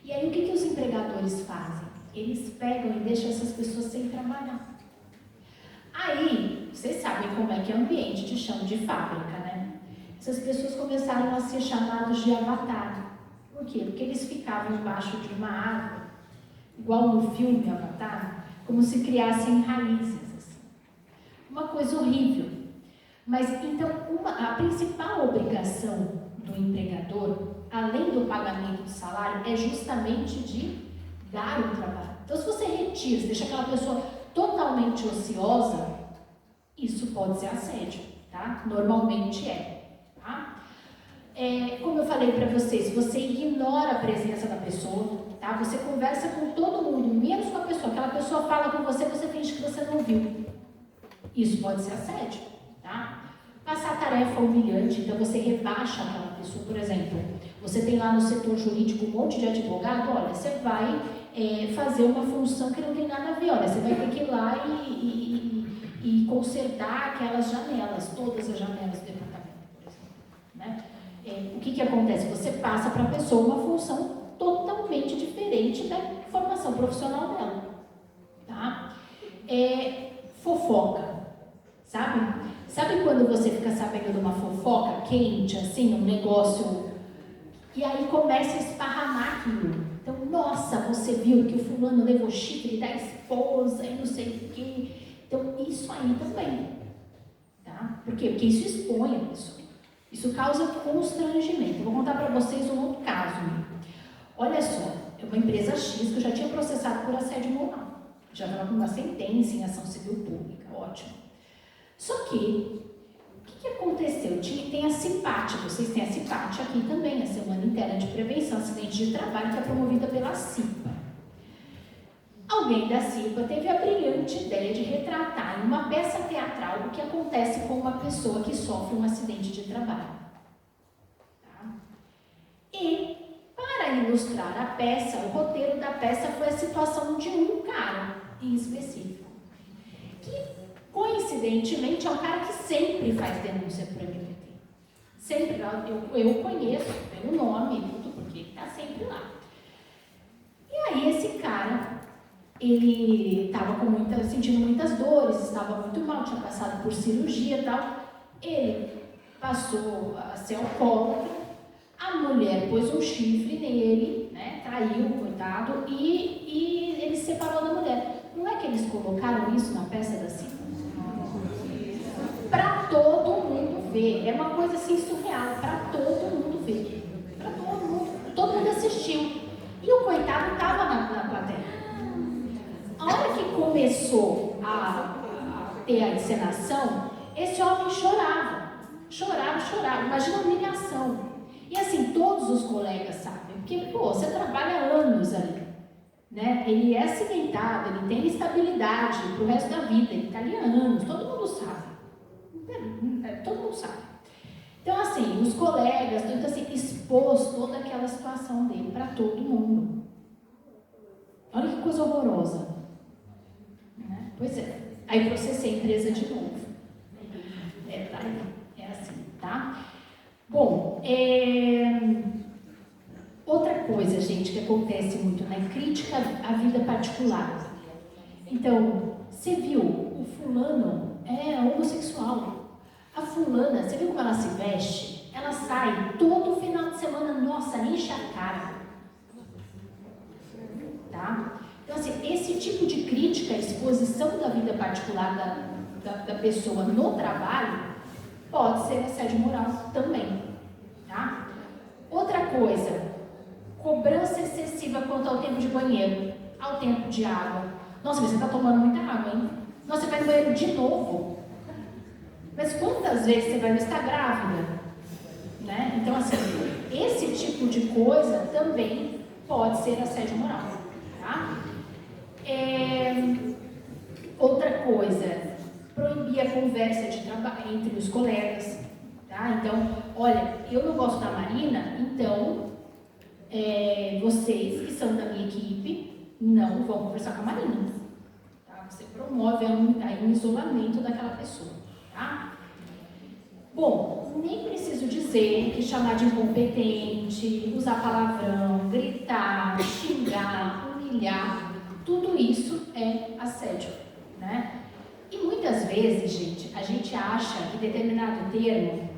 E aí o que os empregadores fazem? Eles pegam e deixam essas pessoas sem trabalhar. Aí, vocês sabem como é que é o ambiente de chão de fábrica, né? Essas pessoas começaram a ser chamadas de avatar. Por quê? Porque eles ficavam embaixo de uma árvore, igual no filme Avatar, como se criassem raízes. Uma coisa horrível. Mas, então, a principal obrigação do empregador, além do pagamento do salário, é justamente de dar o trabalho. Então, se você retira, se deixa aquela pessoa totalmente ociosa, isso pode ser assédio, tá? Normalmente tá? Como eu falei para vocês, você ignora a presença da pessoa, tá? Você conversa com todo mundo, menos com a pessoa. Aquela pessoa fala com você, você finge que você não ouviu. Isso pode ser assédio, tá? Passar tarefa humilhante, então você rebaixa aquela pessoa. Por exemplo, você tem lá no setor jurídico um monte de advogado, olha, você vai fazer uma função que não tem nada a ver, olha, você vai ter que ir lá e consertar aquelas janelas, todas as janelas do departamento, por exemplo, né? O que acontece? Você passa para a pessoa uma função totalmente diferente da formação profissional dela, tá? Fofoca. Sabe quando você fica sabendo de uma fofoca quente, assim, um negócio, e aí começa a esparramar aquilo. Então, nossa, você viu que o fulano levou chifre da esposa e não sei o quê. Então, isso aí também, tá? Por quê? Porque isso expõe a pessoa. Isso causa constrangimento. Eu vou contar para vocês um outro caso. Olha só, é uma empresa X que eu já tinha processado por assédio moral. Já estava com uma sentença em ação civil pública, ótimo. Só que, o que aconteceu? Tem a CIPAT, vocês têm a CIPAT aqui também, a Semana Interna de Prevenção a Acidentes de Trabalho, que é promovida pela CIPA. Alguém da CIPA teve a brilhante ideia de retratar em uma peça teatral o que acontece com uma pessoa que sofre um acidente de trabalho. Tá? E, para ilustrar a peça, o roteiro da peça foi a situação de um cara em específico, que coincidentemente é um cara que sempre faz denúncia por MPT. Sempre, eu conheço, tenho o nome e tudo, porque ele está sempre lá. E aí esse cara, ele estava sentindo muitas dores, estava muito mal, tinha passado por cirurgia e tal. Ele passou a ser alcoólatra, a mulher pôs um chifre nele, né, traiu, coitado, e ele se separou da mulher. Não é que eles colocaram isso na peça da CIPA? Para todo mundo ver. É uma coisa assim surreal, para todo mundo ver. Para todo mundo assistiu. E o coitado estava na plateia. A hora que começou a ter a encenação, esse homem chorava. Imagina a humilhação. E assim, todos os colegas sabem, porque, você trabalha anos ali, né? Ele é acidentado, ele tem estabilidade pro resto da vida, ele está ali há anos, todo mundo sabe. Todo mundo sabe. Então, assim, os colegas, então, assim, expôs toda aquela situação dele para todo mundo. Olha que coisa horrorosa. Né? Pois é. Aí processei a empresa de novo. Tá? É assim, tá? Bom, outra coisa, gente, que acontece muito, né? Crítica à vida particular. Então, você viu, o fulano é homossexual. A fulana, você viu como ela se veste? Ela sai todo final de semana, nossa, enche a cara. Tá? Então, assim, esse tipo de crítica, exposição da vida particular da pessoa no trabalho, pode ser assédio moral também. Tá? Outra coisa, cobrança excessiva quanto ao tempo de banheiro, ao tempo de água. Nossa, mas você está tomando muita água, hein? Nossa, você vai no banheiro de novo. Mas quantas vezes você vai ver, está grávida? Né? Então, assim, esse tipo de coisa também pode ser assédio moral. Tá? Outra coisa, proibir a conversa de trabalho entre os colegas. Tá? Então, olha, eu não gosto da Marina, então vocês que são da minha equipe não vão conversar com a Marina. Tá? Você promove aí um isolamento daquela pessoa. Tá? Bom, nem preciso dizer que chamar de incompetente, usar palavrão, gritar, xingar, humilhar, tudo isso é assédio, né? E muitas vezes, gente, a gente acha que determinado termo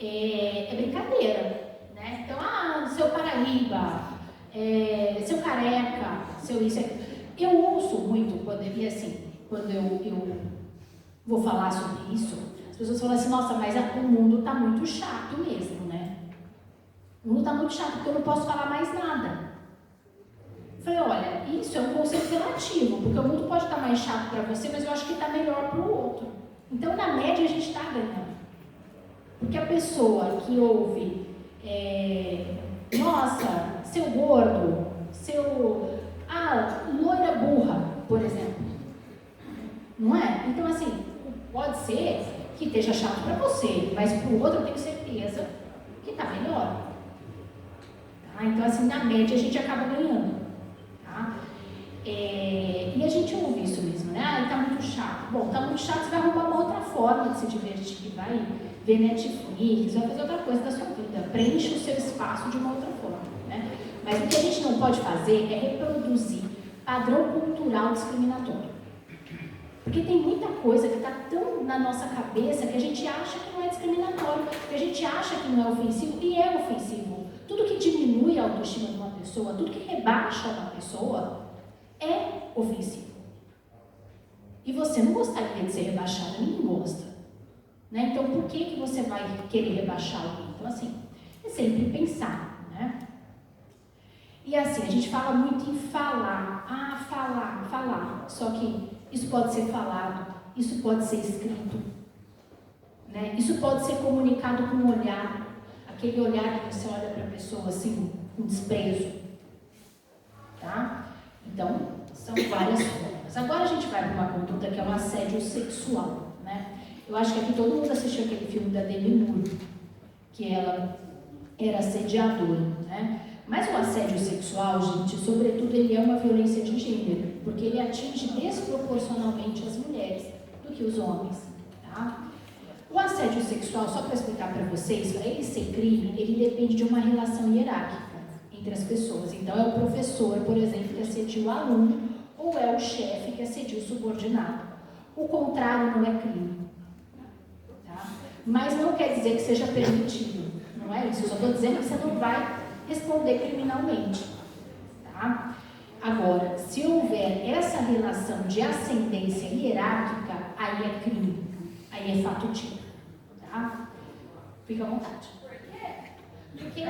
é brincadeira, né? Então, seu Paraíba, seu careca, seu isso. Eu ouço muito quando eu vou falar sobre isso. As pessoas falam assim, nossa, mas o mundo está muito chato mesmo, né? O mundo está muito chato porque eu não posso falar mais nada. Eu falei, olha, isso é um conceito relativo, porque o mundo pode estar mais chato para você, mas eu acho que está melhor para o outro. Então, na média, a gente está ganhando. Porque a pessoa que ouve, nossa, seu gordo, loira burra, por exemplo. Não é? Então, assim, pode ser que esteja chato para você, mas para o outro eu tenho certeza que está melhor. Tá? Então, assim, na média a gente acaba ganhando. Tá? E a gente ouve isso mesmo, né? Está muito chato. Bom, está muito chato, você vai arrumar uma outra forma de se divertir, vai ver Netflix, vai fazer outra coisa da sua vida. Preenche o seu espaço de uma outra forma. Né? Mas o que a gente não pode fazer é reproduzir padrão cultural discriminatório. Porque tem muita coisa que está tão na nossa cabeça que a gente acha que não é discriminatório, que a gente acha que não é ofensivo, e é ofensivo. Tudo que diminui a autoestima de uma pessoa, tudo que rebaixa uma pessoa, é ofensivo. E você não gostaria de ser rebaixado, ninguém gosta. Né? Então, por que você vai querer rebaixar alguém? Então, assim, é sempre pensar, né? E assim, a gente fala muito em falar. Falar. Só que isso pode ser falado, isso pode ser escrito, né? Isso pode ser comunicado com um olhar, aquele olhar que você olha para a pessoa assim, com desprezo. Tá? Então, são várias formas. Agora a gente vai para uma conduta que é um assédio sexual, né? Eu acho que aqui todo mundo assistiu aquele filme da Demi Moore, que ela era assediadora, né? Mas o assédio sexual, gente, sobretudo, ele é uma violência de gênero, porque ele atinge desproporcionalmente as mulheres do que os homens, tá? O assédio sexual, só para explicar para vocês, para ele ser crime, ele depende de uma relação hierárquica entre as pessoas. Então, é o professor, por exemplo, que assedia o aluno, ou é o chefe que assedia o subordinado. O contrário não é crime, tá? Mas não quer dizer que seja permitido, não é isso. Eu só estou dizendo que você não vai responder criminalmente, tá? Agora, se houver essa relação de ascendência hierárquica, aí é crime, aí é fato típico, tá? Fica à vontade. Por quê?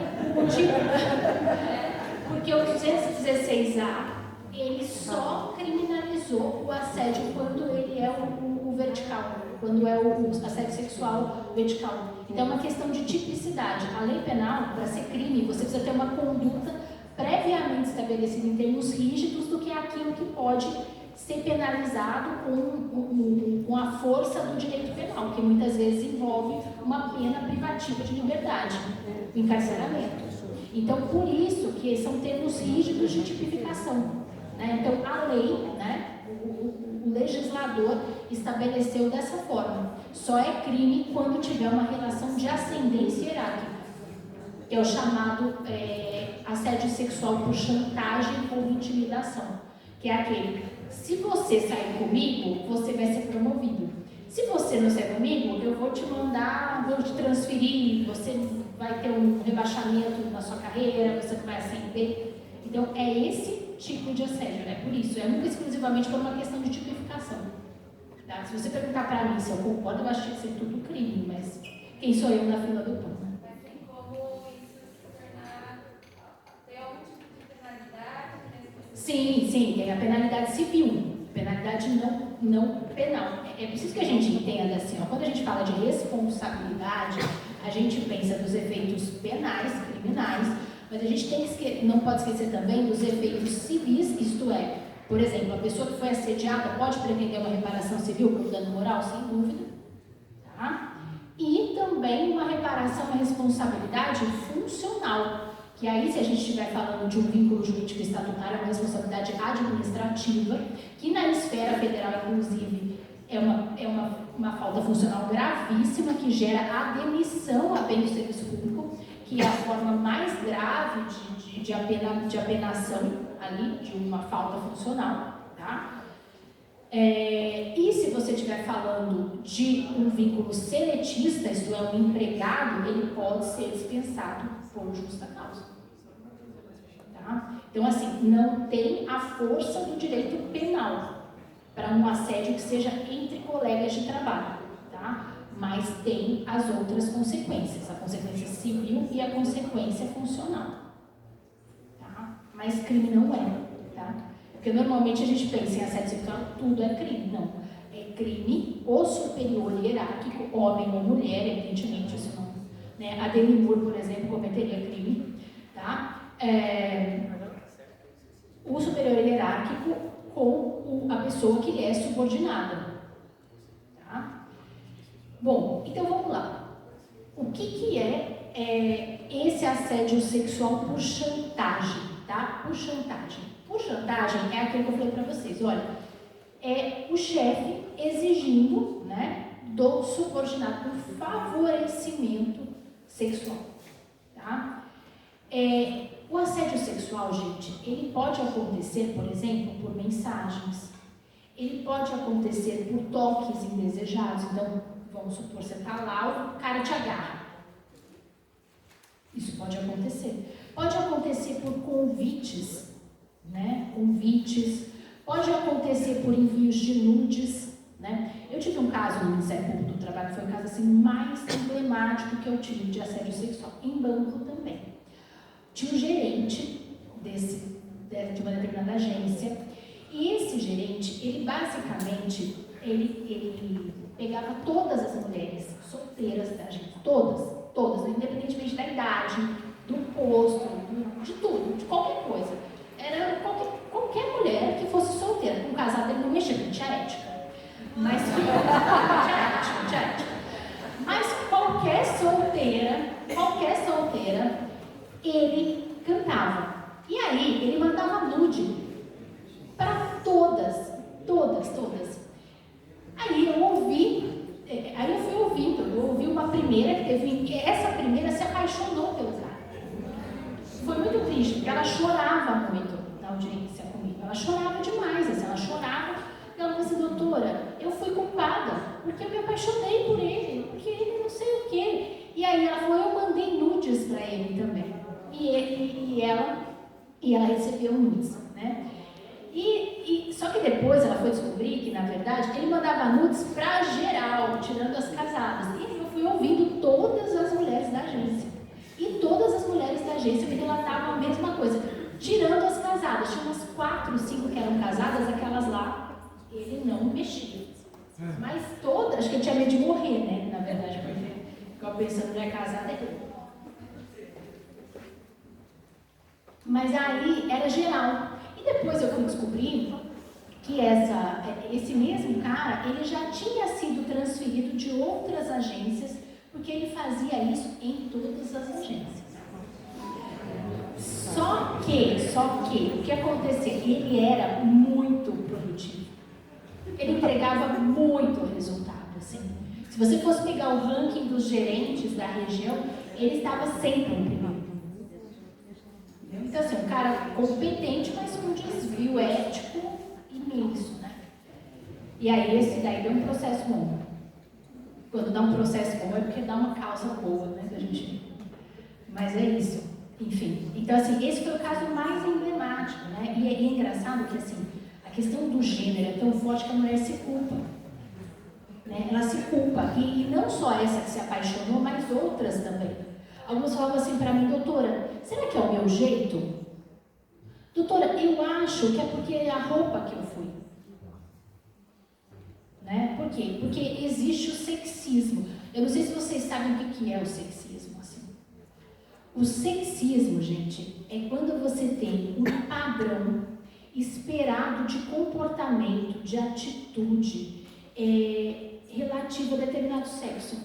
Porque o 216A, ele só criminalizou o assédio quando ele é o vertical, quando é o assédio sexual vertical. Então, é uma questão de tipicidade. A lei penal, para ser crime, você precisa ter uma conduta previamente estabelecida em termos rígidos do que aquilo que pode ser penalizado com a força do direito penal, que muitas vezes envolve uma pena privativa de liberdade, o encarceramento. Então, por isso que são termos rígidos de tipificação. Né? Então, a lei, né, o legislador estabeleceu dessa forma. Só é crime quando tiver uma relação de ascendência hierárquica, que é o chamado assédio sexual por chantagem ou intimidação, que é aquele, se você sair comigo, você vai ser promovido. Se você não sair comigo, eu vou te mandar, vou te transferir, você vai ter um rebaixamento na sua carreira, você não vai ascender. Então, é esse tipo de assédio, né? Por isso, é nunca exclusivamente por uma questão de tipificação. Tá? Se você perguntar para mim se eu concordo, eu acho que tem que ser tudo crime, mas quem sou eu na fila do pão? Né? Mas tem como isso se tornar até algum tipo de penalidade? Sim, tem a penalidade civil. penalidade não penal. É preciso que a gente entenda assim, ó, quando a gente fala de responsabilidade, a gente pensa dos efeitos penais, criminais, mas a gente não pode esquecer também dos efeitos civis, isto é, por exemplo, a pessoa que foi assediada pode pretender uma reparação civil por dano moral? Sem dúvida. Tá? E também uma reparação, uma responsabilidade funcional, que aí, se a gente estiver falando de um vínculo jurídico estatutário, é uma responsabilidade administrativa, que na esfera federal, inclusive, é uma falta funcional gravíssima, que gera a demissão a bem do serviço público, que é a forma mais grave de apenação ali, de uma falta funcional, tá? E se você estiver falando de um vínculo seletista, isto é, um empregado, ele pode ser dispensado por justa causa. Tá? Então, assim, não tem a força do direito penal para um assédio que seja entre colegas de trabalho, tá? Mas tem as outras consequências, a consequência civil e a consequência funcional. Tá? Mas crime não é, tá? Porque normalmente a gente pensa em assédio sexual, tudo é crime. Não. É crime o superior hierárquico, homem ou mulher, evidentemente, isso não. Né? A Demi Moore, por exemplo, cometeria crime. Tá? O superior hierárquico com a pessoa que lhe é subordinada. Tá? Bom, então vamos lá. O que é esse assédio sexual por chantagem? Tá? Por chantagem. Por chantagem é aquilo que eu falei para vocês, olha, é o chefe exigindo, né, do subordinado um favorecimento sexual, tá? O assédio sexual, gente, ele pode acontecer, por exemplo, por mensagens, ele pode acontecer por toques indesejados, então, vamos supor, você tá lá, o cara te agarra. Isso pode acontecer. Pode acontecer por convites, né? Convites, pode acontecer por envios de nudes, né? Eu tive um caso no Ministério Público do Trabalho que foi o caso assim, mais emblemático que eu tive de assédio sexual, em banco também. Tinha um gerente de uma determinada agência, e esse gerente, ele basicamente, ele pegava todas as mulheres solteiras da agência, todas, independentemente da idade, do posto, de tudo, de qualquer coisa. Era qualquer mulher que fosse solteira. Com o casado ele não mexia, porque tinha ética. Mas tinha ética. Mas qualquer solteira, ele cantava. E aí ele mandava nude para todas. Aí eu fui ouvindo, eu ouvi uma primeira que essa primeira se apaixonou pelo cara. Foi muito triste, porque ela chorava muito na audiência comigo. Ela chorava demais, assim, ela chorava. E ela falou assim, doutora, eu fui culpada, porque eu me apaixonei por ele, porque ele não sei o quê. E aí ela falou, eu mandei nudes para ele também. E ela recebeu nudes, né? Só que depois ela foi descobrir que, na verdade, ele mandava nudes para geral, tirando as casadas. E eu fui ouvindo todas as mulheres da agência. E todas as mulheres da agência me relatavam a mesma coisa, tirando as casadas. Tinha umas 4, 5 que eram casadas, aquelas lá, ele não mexia. Mas todas, acho que ele tinha medo de morrer, né? Na verdade, porque ficava pensando, mulher casada é tudo. Mas aí era geral. E depois eu fui descobrir que esse mesmo cara, ele já tinha sido transferido de outras agências, porque ele fazia isso em todas as agências. Só que, o que acontecia? Ele era muito produtivo. Ele entregava muito resultado, assim. Se você fosse pegar o ranking dos gerentes da região, ele estava sempre em primeiro. Então, assim, um cara competente, mas com um desvio ético imenso, né? E aí, esse daí deu um processo bom. Quando dá um processo bom é porque dá uma causa boa, né, da gente. Mas é isso, enfim. Então, assim, esse foi o caso mais emblemático, né? E é engraçado que, assim, a questão do gênero é tão forte que a mulher se culpa. Né? Ela se culpa. E não só essa que se apaixonou, mas outras também. Algumas falavam assim para mim, doutora, será que é o meu jeito? Doutora, eu acho que é porque é a roupa que eu fui. né? Por quê? Porque existe o sexismo. Eu não sei se vocês sabem o que é o sexismo, assim. O sexismo, gente, é quando você tem um padrão esperado de comportamento, de atitude relativo a determinado sexo.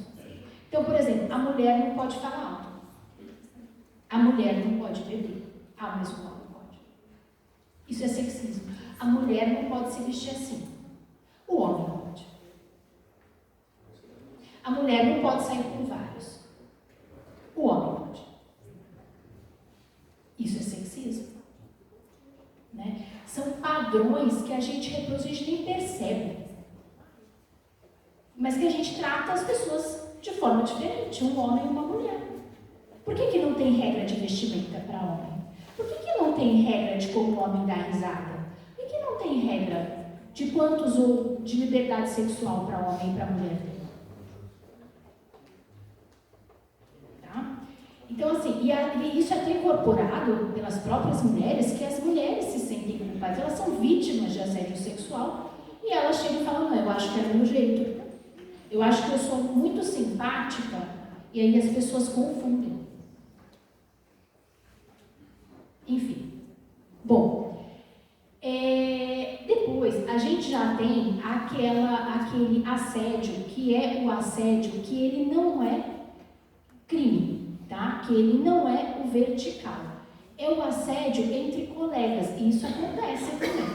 Então, por exemplo, a mulher não pode falar alto. A mulher não pode beber. Ah, mas o homem pode. Isso é sexismo. A mulher não pode se vestir assim. O homem não pode. A mulher não pode sair com vários. O homem pode. Isso é sexismo. Né? São padrões que a gente reproduz, a gente nem percebe. Mas que a gente trata as pessoas de forma diferente, um homem e uma mulher. Por que não tem regra de vestimenta para homem? Por que não tem regra de como o homem dá risada? Por que não tem regra de quantos ou de liberdade sexual para homem e para mulher? Tá? Então, assim, e isso é até incorporado pelas próprias mulheres, que as mulheres se sentem culpadas, elas são vítimas de assédio sexual e elas chegam e falam, não, eu acho que é do meu jeito. Eu acho que eu sou muito simpática e aí as pessoas confundem. Enfim. Bom, depois a gente já tem aquele assédio, que é o assédio que ele não é crime, tá? Que ele não é o vertical. É o assédio entre colegas e isso acontece também,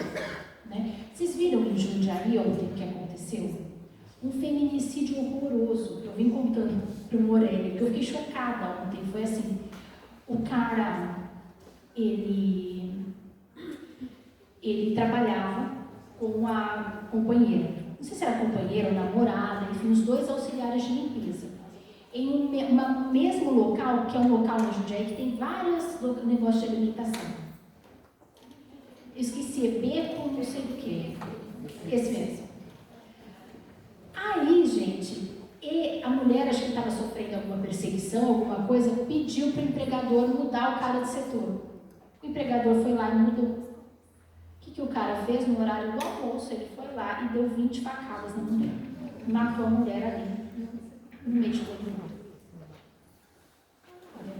né? Vocês viram em Jundiaí ontem o que aconteceu? Um feminicídio horroroso. Eu vim contando para o Morelli, que eu fiquei chocada ontem. Foi assim, o cara, ele trabalhava com a companheira. Não sei se era companheira ou namorada, enfim, os dois auxiliares de limpeza. Em um mesmo local, que é um local na Jundiaí, que tem vários negócios de alimentação. Eu esqueci, é beco, não sei do que. Esse mesmo. Aí, gente, a mulher, acho que estava sofrendo alguma perseguição, alguma coisa, pediu para o empregador mudar o cara de setor. O empregador foi lá e mudou. O que o cara fez no horário do almoço? Ele foi lá e deu 20 facadas na mulher. Matou a mulher ali, no meio de todo mundo.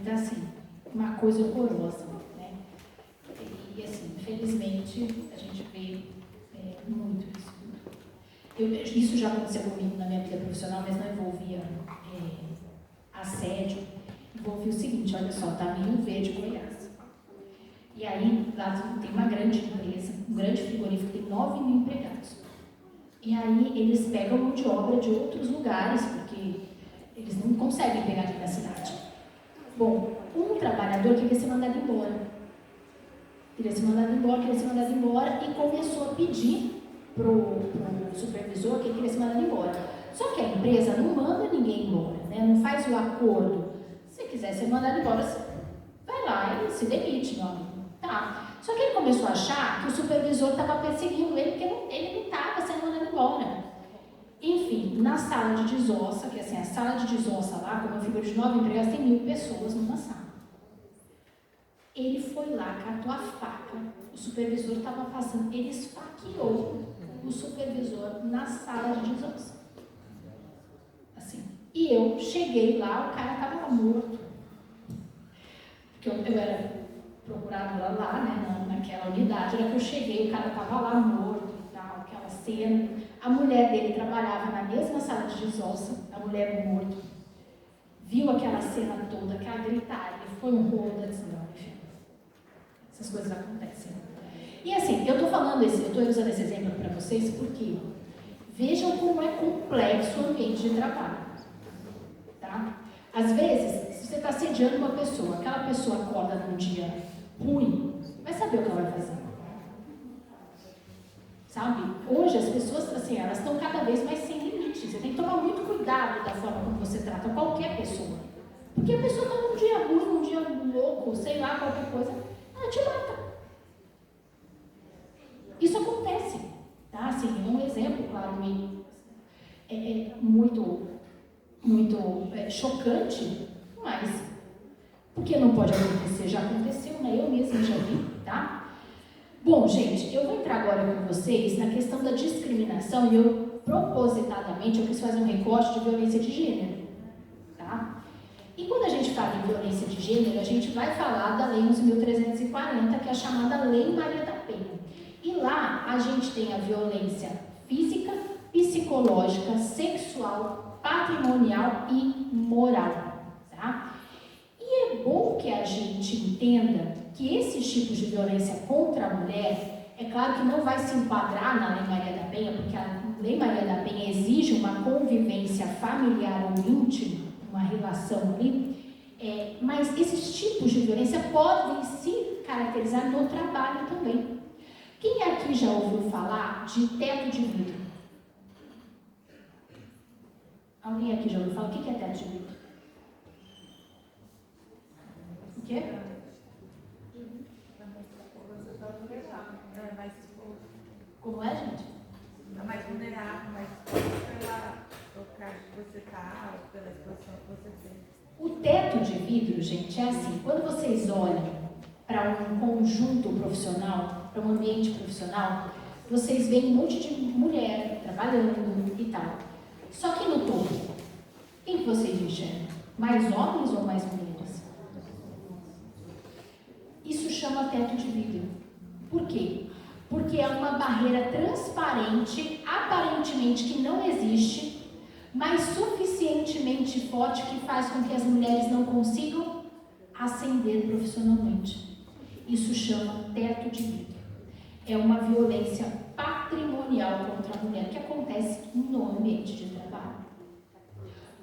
Então, assim, uma coisa horrorosa, né? E, assim, infelizmente, a gente vê muito isso. Isso já aconteceu comigo na minha vida profissional, mas não envolvia assédio. Envolvia o seguinte, olha só, tá em Rio Verde, Goiás. E aí, lá tem uma grande empresa, um grande frigorífico, tem 9 mil empregados. E aí, eles pegam mão de obra de outros lugares, porque eles não conseguem pegar aqui na cidade. Bom, um trabalhador queria ser mandado embora. Queria ser mandado embora e começou a pedir pro supervisor que ele queria ser mandado embora. Só que a empresa não manda ninguém embora, né? Não faz o acordo. Se quiser ser mandado embora, você vai lá e se demite, meu amigo. Tá. Só que ele começou a achar que o supervisor estava perseguindo ele, porque ele não estava sendo mandado embora. Enfim, na sala de desossa, que assim, a sala de desossa lá, como eu figuro de 9 empregados, tem 1000 pessoas numa sala. Ele foi lá, catou a faca, o supervisor estava passando, ele esfaqueou o supervisor na sala de desossa. Assim. E eu cheguei lá, o cara estava morto. Porque eu era procuradora lá, né, naquela unidade, era que eu cheguei, o cara estava lá morto e tal, aquela cena. A mulher dele trabalhava na mesma sala de desossa, a mulher morta. Viu aquela cena toda, aquela gritaria, foi um rolo da desgraça. Essas coisas acontecem. E assim, eu estou usando esse exemplo para vocês porque vejam como é complexo o ambiente de trabalho. Tá? Às vezes, se você está assediando uma pessoa, aquela pessoa acorda num dia ruim, vai saber o que ela vai fazer. Sabe? Hoje as pessoas, assim, elas estão cada vez mais sem limite. Você tem que tomar muito cuidado da forma como você trata qualquer pessoa. Porque a pessoa está num dia ruim, num dia louco, sei lá, qualquer coisa, ela te mata. Isso acontece, tá? Assim, um exemplo, claro, muito chocante, mas porque não pode acontecer, já aconteceu, né? Eu mesma já vi, tá? Bom, gente, eu vou entrar agora com vocês na questão da discriminação e eu propositadamente, eu quis fazer um recorte de violência de gênero, tá? E quando a gente fala em violência de gênero, a gente vai falar da Lei 11.340, que é a chamada Lei Maria da Penha. E lá a gente tem a violência física, psicológica, sexual, patrimonial e moral, tá? E é bom que a gente entenda que esses tipos de violência contra a mulher, é claro que não vai se enquadrar na Lei Maria da Penha, porque a Lei Maria da Penha exige uma convivência familiar ou íntima, uma relação ali, mas esses tipos de violência podem se caracterizar no trabalho também. Quem aqui já ouviu falar de teto de vidro? Alguém aqui já ouviu falar? O que é teto de vidro? O quê? Como é, gente? É mais vulnerável, mais exposto pela lugar que você está, pela situação que você tem. O teto de vidro, gente, é assim, quando vocês olham para um conjunto profissional, para um ambiente profissional, vocês veem um monte de mulher trabalhando e tal. Só que no topo, quem que vocês enxergam? Mais homens ou mais mulheres? Isso chama teto de vidro. Por quê? Porque é uma barreira transparente, aparentemente que não existe, mas suficientemente forte que faz com que as mulheres não consigam ascender profissionalmente. Isso chama teto de vidro. É uma violência patrimonial contra a mulher que acontece no ambiente de trabalho.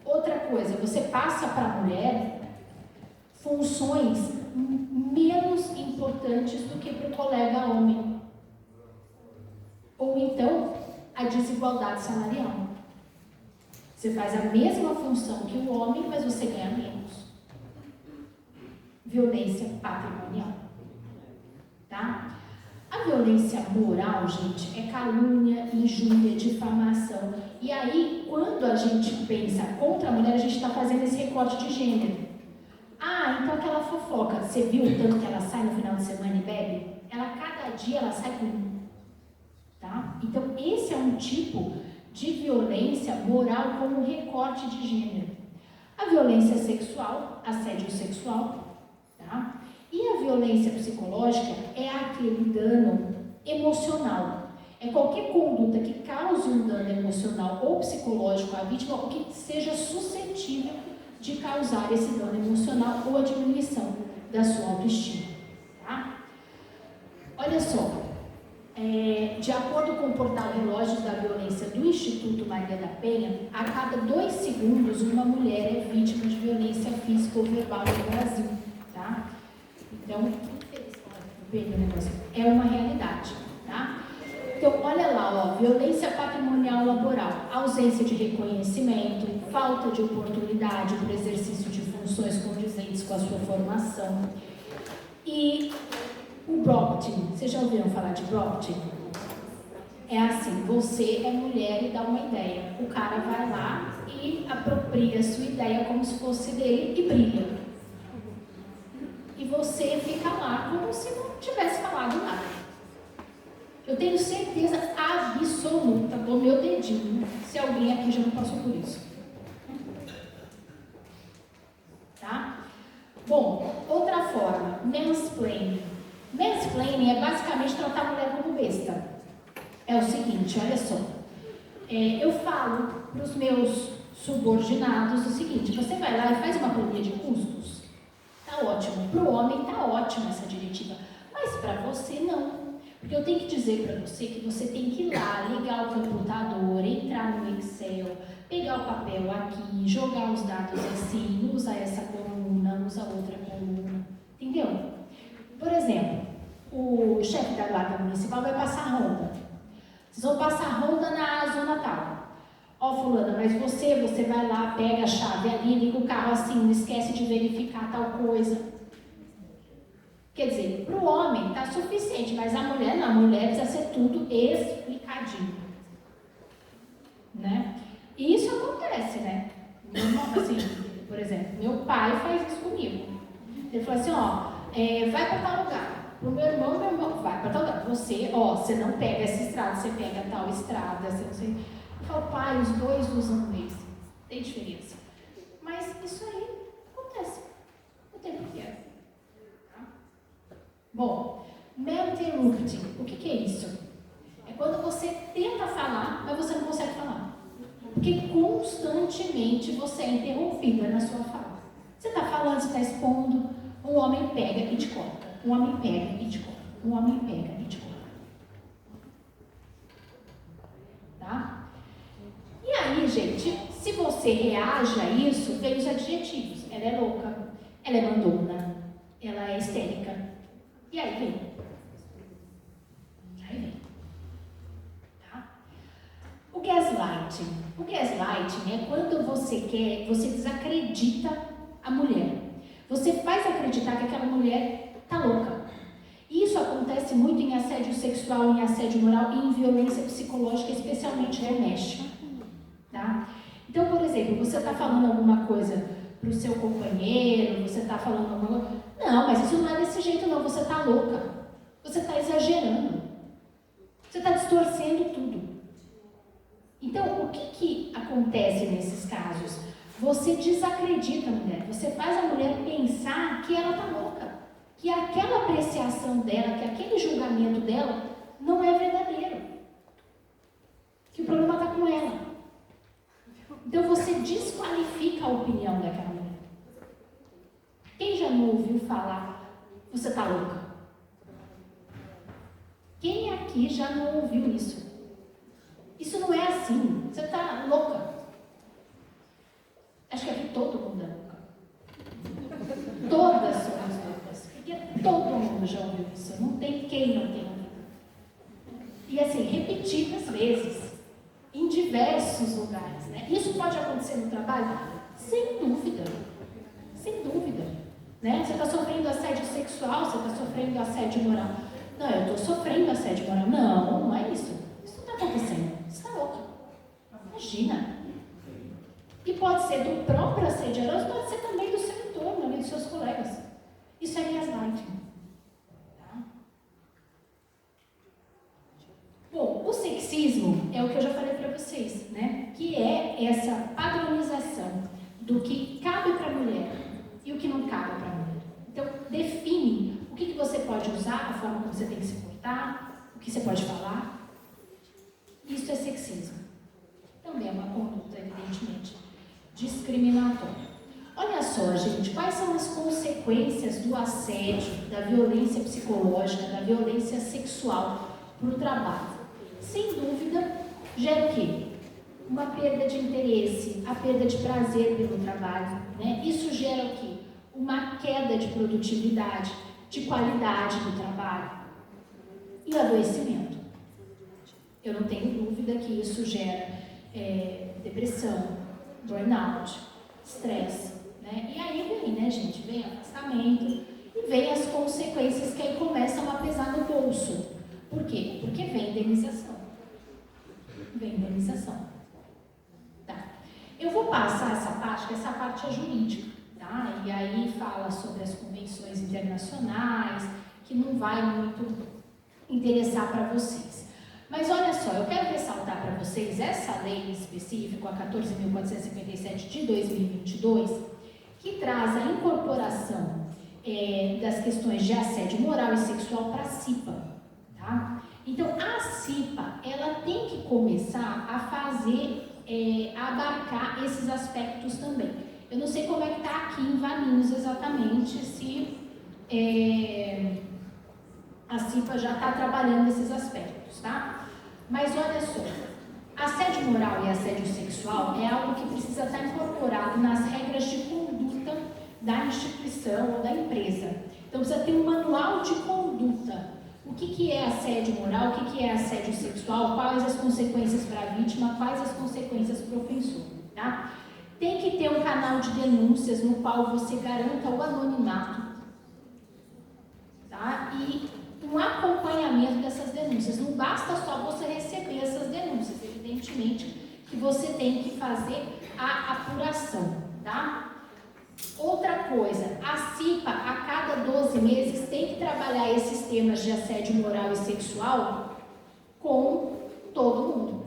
Outra coisa, você passa para a mulher funções menos importantes do que para o colega homem. Ou então, a desigualdade salarial. Você faz a mesma função que o homem, mas você ganha menos. Violência patrimonial. Tá? A violência moral, gente, é calúnia, injúria, difamação. E aí, quando a gente pensa contra a mulher, a gente está fazendo esse recorte de gênero. Ah, então aquela fofoca, você viu o tanto que ela sai no final de semana e bebe? Cada dia ela sai com um. Tá? Então, esse é um tipo de violência moral com um recorte de gênero. A violência sexual, assédio sexual, tá? E a violência psicológica é aquele dano emocional. É qualquer conduta que cause um dano emocional ou psicológico à vítima ou que seja suscetível de causar esse dano emocional ou a diminuição da sua autoestima. Tá? Olha só. De acordo com o portal Relógios da Violência do Instituto Maria da Penha, a cada 2 segundos uma mulher é vítima de violência física ou verbal no Brasil, tá? Então, é uma realidade, tá? Então, olha lá, ó, violência patrimonial laboral, ausência de reconhecimento, falta de oportunidade para o exercício de funções condizentes com a sua formação e o Brockton, vocês já ouviram falar de Brockton? É assim, você é mulher e dá uma ideia. O cara vai lá e apropria a sua ideia como se fosse dele e brilha. E você fica lá como se não tivesse falado nada. Eu tenho certeza absoluta, do meu dedinho, se alguém aqui já não passou por isso. Tá? Bom, outra forma, mansplaining. Mansplaining é basicamente tratar a mulher como besta. É o seguinte, olha só. Eu falo para os meus subordinados o seguinte: você vai lá e faz uma planilha de custos. Tá ótimo. Para o homem tá ótima essa diretiva. Mas para você não. Porque eu tenho que dizer para você que você tem que ir lá, ligar o computador, entrar no Excel, pegar o papel aqui, jogar os dados assim, usa essa coluna, usa outra coluna. Entendeu? Por exemplo, o chefe da guarda municipal vai passar ronda. Vocês vão passar ronda na zona tal. Ó, fulana, mas você vai lá, pega a chave ali, liga o carro assim, não esquece de verificar tal coisa. Quer dizer, para o homem está suficiente, mas a mulher não, a mulher precisa ser tudo explicadinho. Né? E isso acontece, né? Assim, por exemplo, meu pai faz isso comigo. Ele falou assim, ó, vai para tal lugar. Pro meu irmão vai para tal lugar. Você não pega essa estrada, você pega tal estrada, você não sei. Eu falo, pai, os dois usam lace. Tem diferença. Mas isso aí acontece. Não tem porquê. Tá? Bom, interrupting. O que é isso? É quando você tenta falar, mas você não consegue falar. Porque constantemente você é interrompida na sua fala. Você está falando, você está expondo, um homem pega e te corta. Um homem pega e te corta. Um homem pega e te corta. Tá? E aí, gente, se você reage a isso, vem os adjetivos. Ela é louca, ela é mandona, ela é histérica. E aí vem. Aí vem. Tá? O gaslighting. O gaslighting é quando você desacredita a mulher. Você faz acreditar que aquela mulher tá louca. Isso acontece muito em assédio sexual, em assédio moral e em violência psicológica, especialmente doméstica. Tá? Então, por exemplo, você está falando alguma coisa para o seu companheiro, você está falando alguma coisa... Não, mas isso não é desse jeito não, você está louca. Você está exagerando. Você está distorcendo tudo. Então, o que acontece nesses casos? Você desacredita a mulher, você faz a mulher pensar que ela está louca, que aquela apreciação dela, que aquele julgamento dela não é verdadeiro, que o problema está com ela. Então você desqualifica a opinião daquela mulher. Quem já não ouviu falar, você está louca? Quem aqui já não ouviu isso? Isso não é assim, você está louca. Acho que aqui todo mundo é louca. Todas somos loucas. Porque todo mundo já ouviu isso. Não tem quem não tenha ouvido. E assim, repetidas vezes. Em diversos lugares. Né? Isso pode acontecer no trabalho? Sem dúvida. Sem dúvida. Né? Você está sofrendo assédio sexual, você está sofrendo assédio moral. Não, eu estou sofrendo assédio moral. Não, não é isso. Isso não está acontecendo. Você está louca. Imagina. E pode ser do próprio assediador, pode ser também do seu entorno, ali dos seus colegas. Isso é gaslighting. Tá? Bom, o sexismo é o que eu já falei para vocês, né? Que é essa padronização do que cabe para a mulher e o que não cabe para a mulher. Então, define o que você pode usar, a forma como você tem que se portar, o que você pode falar. Isso é sexismo. Também é uma conduta, evidentemente, discriminatória. Olha só, gente, quais são as consequências do assédio, da violência psicológica, da violência sexual para o trabalho? Sem dúvida, gera o quê? Uma perda de interesse, a perda de prazer pelo trabalho, né? Isso gera o quê? Uma queda de produtividade, de qualidade do trabalho e o adoecimento. Eu não tenho dúvida que isso gera depressão, burnout, estresse, né? E aí vem, né, gente? Vem afastamento e vem as consequências que aí começam a pesar no bolso. Por quê? Porque vem indenização. Vem indenização. Tá. Eu vou passar essa parte, que essa parte é jurídica, tá? E aí fala sobre as convenções internacionais, que não vai muito interessar para vocês. Mas olha só, eu quero ressaltar para vocês essa lei em específico, a 14.457 de 2022, que traz a incorporação das questões de assédio moral e sexual para a CIPA. Tá? Então, a CIPA, ela tem que começar a fazer, a abarcar esses aspectos também. Eu não sei como é que está aqui em Valinhos exatamente, se a CIPA já está trabalhando esses aspectos, tá? Mas olha só, assédio moral e assédio sexual é algo que precisa estar incorporado nas regras de conduta da instituição ou da empresa. Então precisa ter um manual de conduta. O que é assédio moral, o que é assédio sexual, quais as consequências para a vítima, quais as consequências para o ofensor, tá? Tem que ter um canal de denúncias no qual você garanta o anonimato, tá? E um acompanhamento dessas denúncias. Não basta só você receber essas denúncias, evidentemente que você tem que fazer a apuração, tá? Outra coisa, a CIPA, a cada 12 meses, tem que trabalhar esses temas de assédio moral e sexual com todo mundo.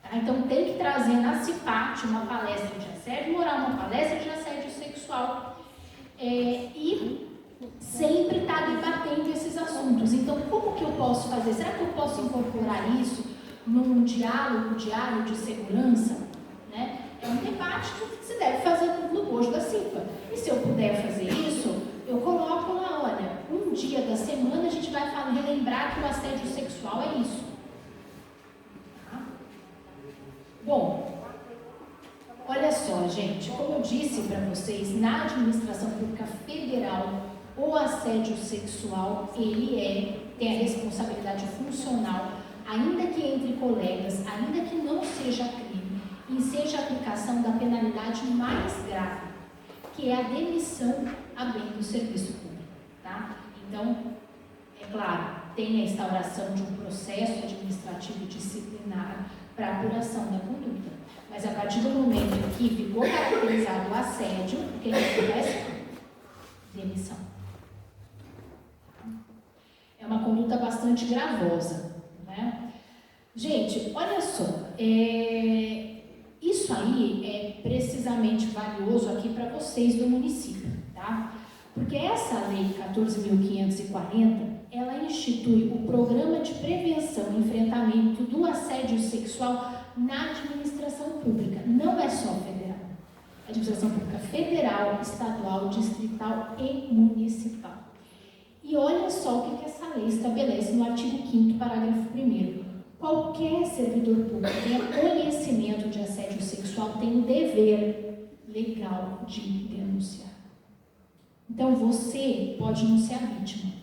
Tá? Tá? Então tem que trazer na CIPAT uma palestra de assédio moral, uma palestra de assédio sexual, e sempre estar debatendo esses assuntos. Então, como que eu posso fazer? Será que eu posso incorporar isso num diálogo diário de segurança? Né? É um debate que se deve fazer no bojo da CIPA. E se eu puder fazer isso, eu coloco lá, olha, um dia da semana a gente vai relembrar que o assédio sexual é isso. Tá? Bom, olha só, gente, como eu disse para vocês, na administração pública federal, o assédio sexual, ele tem a responsabilidade funcional, ainda que entre colegas, ainda que não seja crime, e seja a aplicação da penalidade mais grave, que é a demissão a bem do serviço público. Tá? Então, é claro, tem a instauração de um processo administrativo disciplinar para apuração da conduta. Mas a partir do momento que ficou caracterizado o assédio, o que acontece? Demissão. É uma conduta bastante gravosa, né? Gente, olha só, isso aí é precisamente valioso aqui para vocês do município, tá? Porque essa lei 14.540, ela institui o Programa de Prevenção e Enfrentamento do Assédio Sexual na administração pública. Não é só federal. Administração pública federal, estadual, distrital e municipal. E olha só o que essa lei estabelece no artigo 5º, parágrafo 1º. Qualquer servidor público que tenha conhecimento de assédio sexual tem o dever legal de denunciar. Então, você pode não ser a vítima,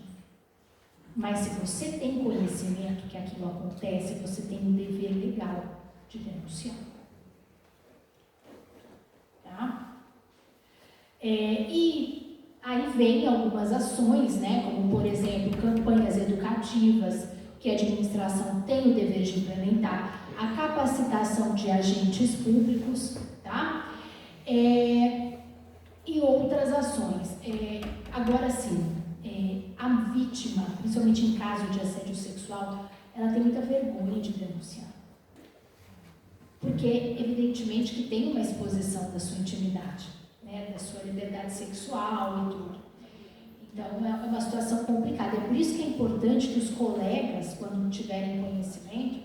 mas se você tem conhecimento que aquilo acontece, você tem o dever legal de denunciar. Tá? E aí vem algumas ações, né, como, por exemplo, campanhas educativas, que a administração tem o dever de implementar, a capacitação de agentes públicos, tá? E outras ações. Agora sim, a vítima, principalmente em caso de assédio sexual, ela tem muita vergonha de denunciar. Porque, evidentemente, que tem uma exposição da sua intimidade, né, da sua liberdade sexual e tudo. Então, é uma situação complicada. É por isso que é importante que os colegas, quando tiverem conhecimento,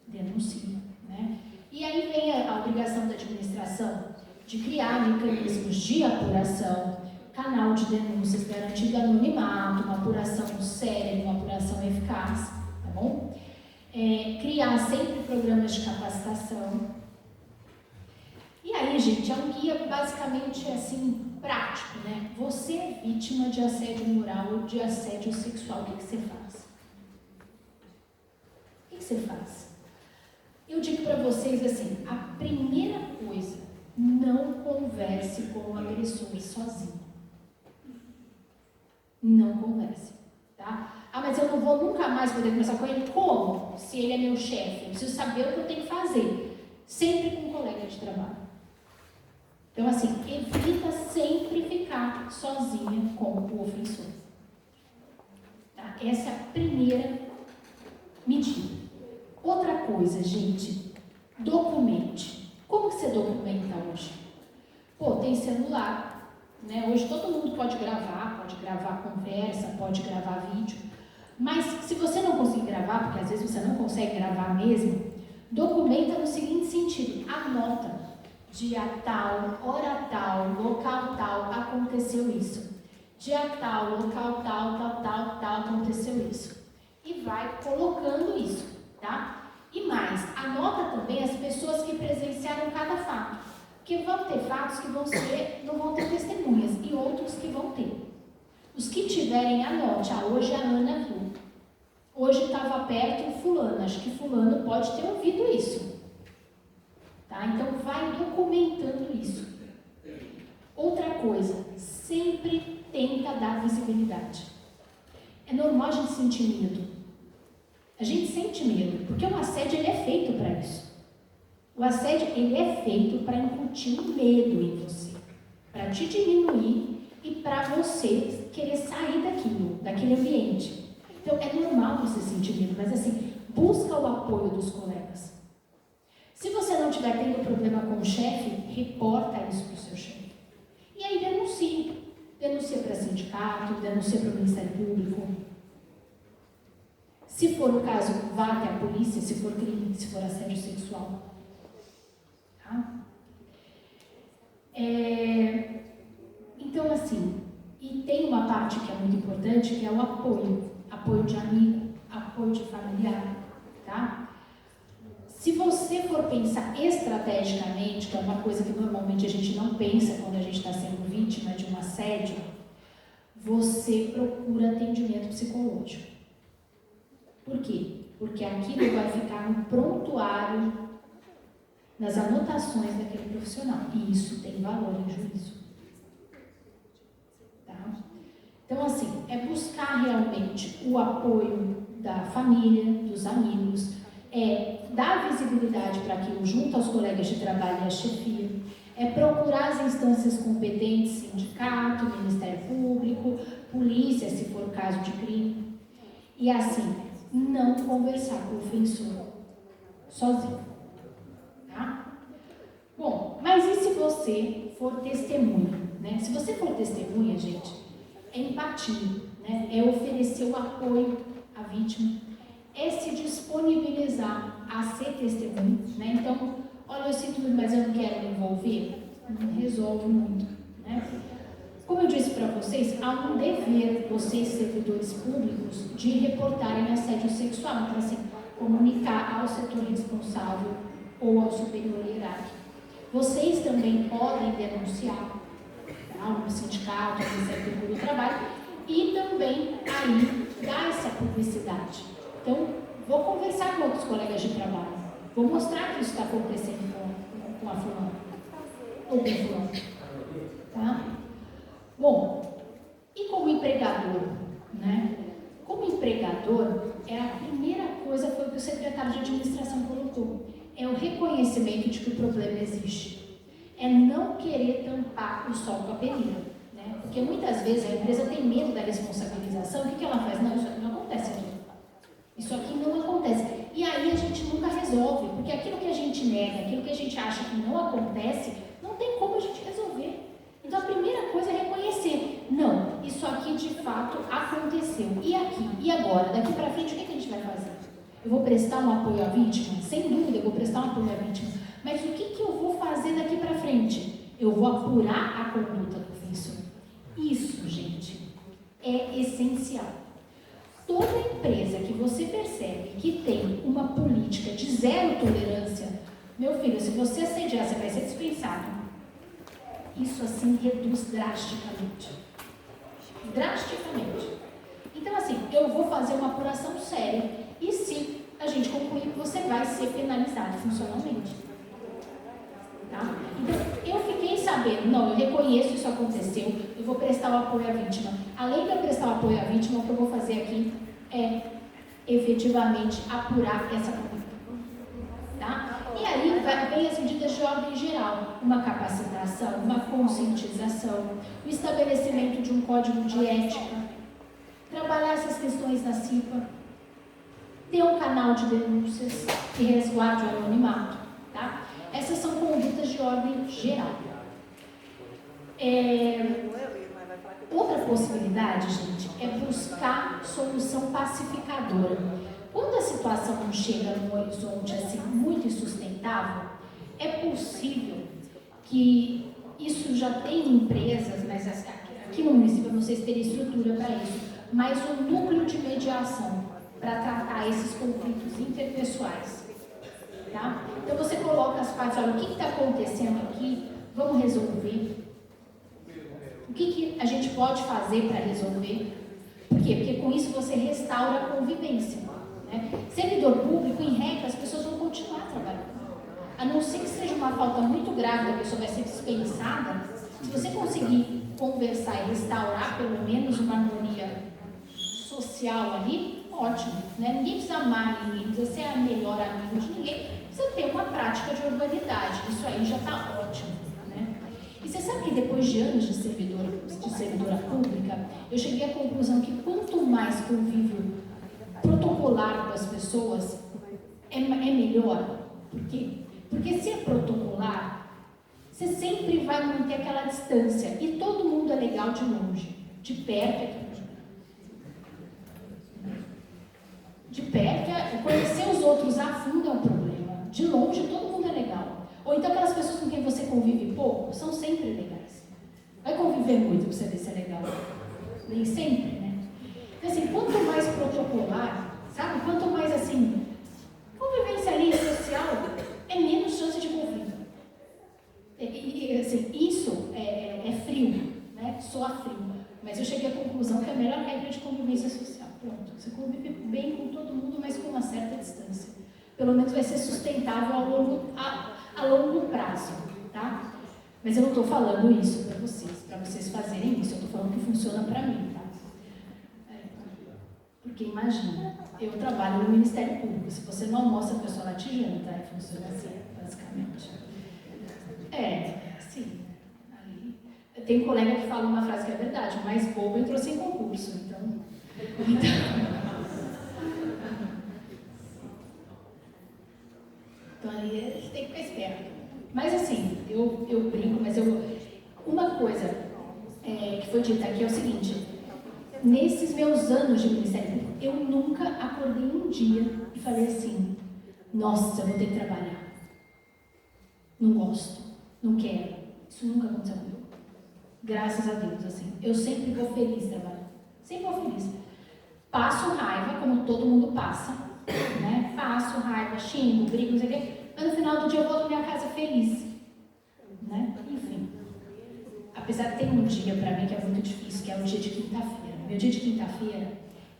denunciem, né? E aí vem a obrigação da administração de criar mecanismos de apuração, canal de denúncias garantindo anonimato, uma apuração séria, uma apuração eficaz, tá bom? Criar sempre programas de capacitação. E aí, gente, é um guia basicamente assim, prático, né? Você é vítima de assédio moral ou de assédio sexual, o que você faz? O que você faz? Eu digo para vocês assim, a primeira coisa, não converse com o agressor sozinho. Não converse, tá? Ah, mas eu não vou nunca mais poder conversar com ele? Como? Se ele é meu chefe, eu preciso saber o que eu tenho que fazer. Sempre com um colega de trabalho. Então, assim, evita sempre ficar sozinha com o ofensor. Tá? Essa é a primeira medida. Outra coisa, gente, documente. Como que você documenta hoje? Pô, tem celular, né? Hoje todo mundo pode gravar conversa, pode gravar vídeo. Mas se você não conseguir gravar, porque às vezes você não consegue gravar mesmo, documenta no seguinte sentido, anota. Dia tal, hora tal, local tal, aconteceu isso. Dia tal, local tal, aconteceu isso. E vai colocando isso, tá? E mais, anota também as pessoas que presenciaram cada fato. Porque vão ter fatos que não vão ter testemunhas e outros que vão ter. Os que tiverem, anote. Hoje a Ana viu. Hoje estava perto o fulano. Acho que fulano pode ter ouvido isso. Tá? Então, vai documentando isso. Outra coisa, sempre tenta dar visibilidade. É normal a gente sentir medo. A gente sente medo, porque o assédio ele é feito para isso. O assédio ele é feito para incutir um medo em você, para te diminuir e para você querer sair daquele ambiente. Então, é normal você sentir medo, mas assim, busca o apoio dos colegas. Se você não estiver tendo problema com o chefe, reporta isso para o seu chefe. E aí denuncia. Denuncia para sindicato, denuncia para o Ministério Público. Se for o caso, vá até a polícia, se for crime, se for assédio sexual. Tá? Então, assim, e tem uma parte que é muito importante, que é o apoio. Apoio de amigo, apoio de familiar, tá? Se você for pensar estrategicamente, que é uma coisa que normalmente a gente não pensa quando a gente está sendo vítima de um assédio, você procura atendimento psicológico. Por quê? Porque aquilo vai ficar no prontuário, nas anotações daquele profissional. E isso tem valor em juízo. Tá? Então, assim, é buscar realmente o apoio da família, dos amigos, dar visibilidade para aquilo junto aos colegas de trabalho e à chefia, procurar as instâncias competentes, sindicato, Ministério Público, polícia, se for caso de crime, e assim, não conversar com o ofensor sozinho, tá? Bom, mas e se você for testemunha, né? Se você for testemunha, gente, é empatia, né? É oferecer o apoio à vítima, é se disponibilizar a ser testemunha, né? Então, olha, eu sinto muito, mas eu não quero me envolver, não resolve muito, né? Como eu disse para vocês, há um dever, vocês servidores públicos, de reportarem assédio sexual, então assim, comunicar ao setor responsável ou ao superior hierárquico. Vocês também podem denunciar, tá? No sindicato, no Ministério Público do Trabalho, e também aí dar essa publicidade. Então, vou conversar com outros colegas de trabalho, vou mostrar que isso está acontecendo com a fulana, ou com o fulano, tá? Bom, e como empregador, né? Como empregador, a primeira coisa foi o que o secretário de administração colocou, é o reconhecimento de que o problema existe, é não querer tampar o sol com a peneira, né? Porque muitas vezes a empresa tem medo da responsabilização, o que ela faz? Não, isso aqui não acontece aqui. Isso aqui não acontece. E aí a gente nunca resolve, porque aquilo que a gente nega, aquilo que a gente acha que não acontece, não tem como a gente resolver. Então a primeira coisa é reconhecer, não, isso aqui de fato aconteceu. E aqui? E agora? Daqui para frente o que a gente vai fazer? Eu vou prestar um apoio à vítima? Sem dúvida eu vou prestar um apoio à vítima. Mas o que eu vou fazer daqui para frente? Eu vou apurar a conduta do ofensor. Isso, gente, é essencial. Toda empresa que você percebe que tem uma política de zero tolerância, meu filho, se você assediar, você vai ser dispensado. Isso assim reduz drasticamente. Drasticamente. Então assim, eu vou fazer uma apuração séria e se a gente concluir, você vai ser penalizado funcionalmente. Tá? Então, eu fiquei sabendo, não, eu reconheço isso aconteceu, eu vou prestar o apoio à vítima. Além de eu prestar o apoio à vítima, o que eu vou fazer aqui é efetivamente apurar essa conduta. Tá? E aí vem as medidas de ordem geral, uma capacitação, uma conscientização, o estabelecimento de um código de ética, trabalhar essas questões na CIPA, ter um canal de denúncias que resguarde o anonimato. Tá? Essas são condutas de ordem geral. Outra possibilidade, gente, é buscar solução pacificadora. Quando a situação não chega num horizonte assim muito insustentável, é possível que isso já tem empresas, mas aqui no município eu não sei se teria estrutura para isso, mas um núcleo de mediação para tratar esses conflitos interpessoais. Tá? Então você coloca as partes, olha, o que está acontecendo aqui, vamos resolver. O que a gente pode fazer para resolver? Por quê? Porque com isso você restaura a convivência. Né? Servidor público, em regra, as pessoas vão continuar trabalhando. A não ser que seja uma falta muito grave, a pessoa vai ser dispensada. Se você conseguir conversar e restaurar pelo menos uma harmonia social ali, ótimo. Né? Ninguém precisa amar ninguém, precisa ser a melhor amigo de ninguém, precisa ter uma prática de urbanidade. Isso aí já está ótimo. Né? E você sabe que depois de anos de servidora pública, eu cheguei à conclusão que quanto mais convívio protocolar com as pessoas, é melhor. Por quê? Porque se é protocolar, você sempre vai manter aquela distância. E todo mundo é legal de longe. De perto é tudo. De perto, conhecer os outros a fundo é um problema. De longe, todo mundo é legal. Ou então aquelas pessoas com quem você convive pouco, são sempre legais. Vai conviver muito para você ver se é legal. Nem sempre, né? Então, assim, quanto mais protocolar, sabe? Quanto mais, assim, convivência ali social, é menos chance de conflito. E assim, isso é frio, né? Soa frio. Mas eu cheguei à conclusão que é a melhor regra de convivência social. Pronto, você convive bem com todo mundo, mas com uma certa distância. Pelo menos vai ser sustentável a longo prazo, tá? Mas eu não estou falando isso para vocês fazerem isso. Eu estou falando que funciona para mim, tá? Porque imagina, eu trabalho no Ministério Público. Se você não almoça, a pessoa lá te janta. Funciona assim, basicamente. Sim. Tem um colega que fala uma frase que é verdade: o mais bobo entrou sem concurso. Então ali a gente tem que ficar esperto. Mas assim, eu brinco, mas uma coisa que foi dita aqui é o seguinte: nesses meus anos de Ministério Público, eu nunca acordei um dia e falei assim: nossa, eu vou ter que trabalhar. Não gosto, não quero. Isso nunca aconteceu comigo. Graças a Deus, assim. Eu sempre vou feliz trabalhando. Sempre vou feliz. Passo raiva, como todo mundo passa, né? Passo raiva, xingo, brigo, não sei o quê. Mas no final do dia eu volto à minha casa feliz, né? Enfim. Apesar de ter um dia pra mim que é muito difícil, que é o dia de quinta-feira. Meu dia de quinta-feira,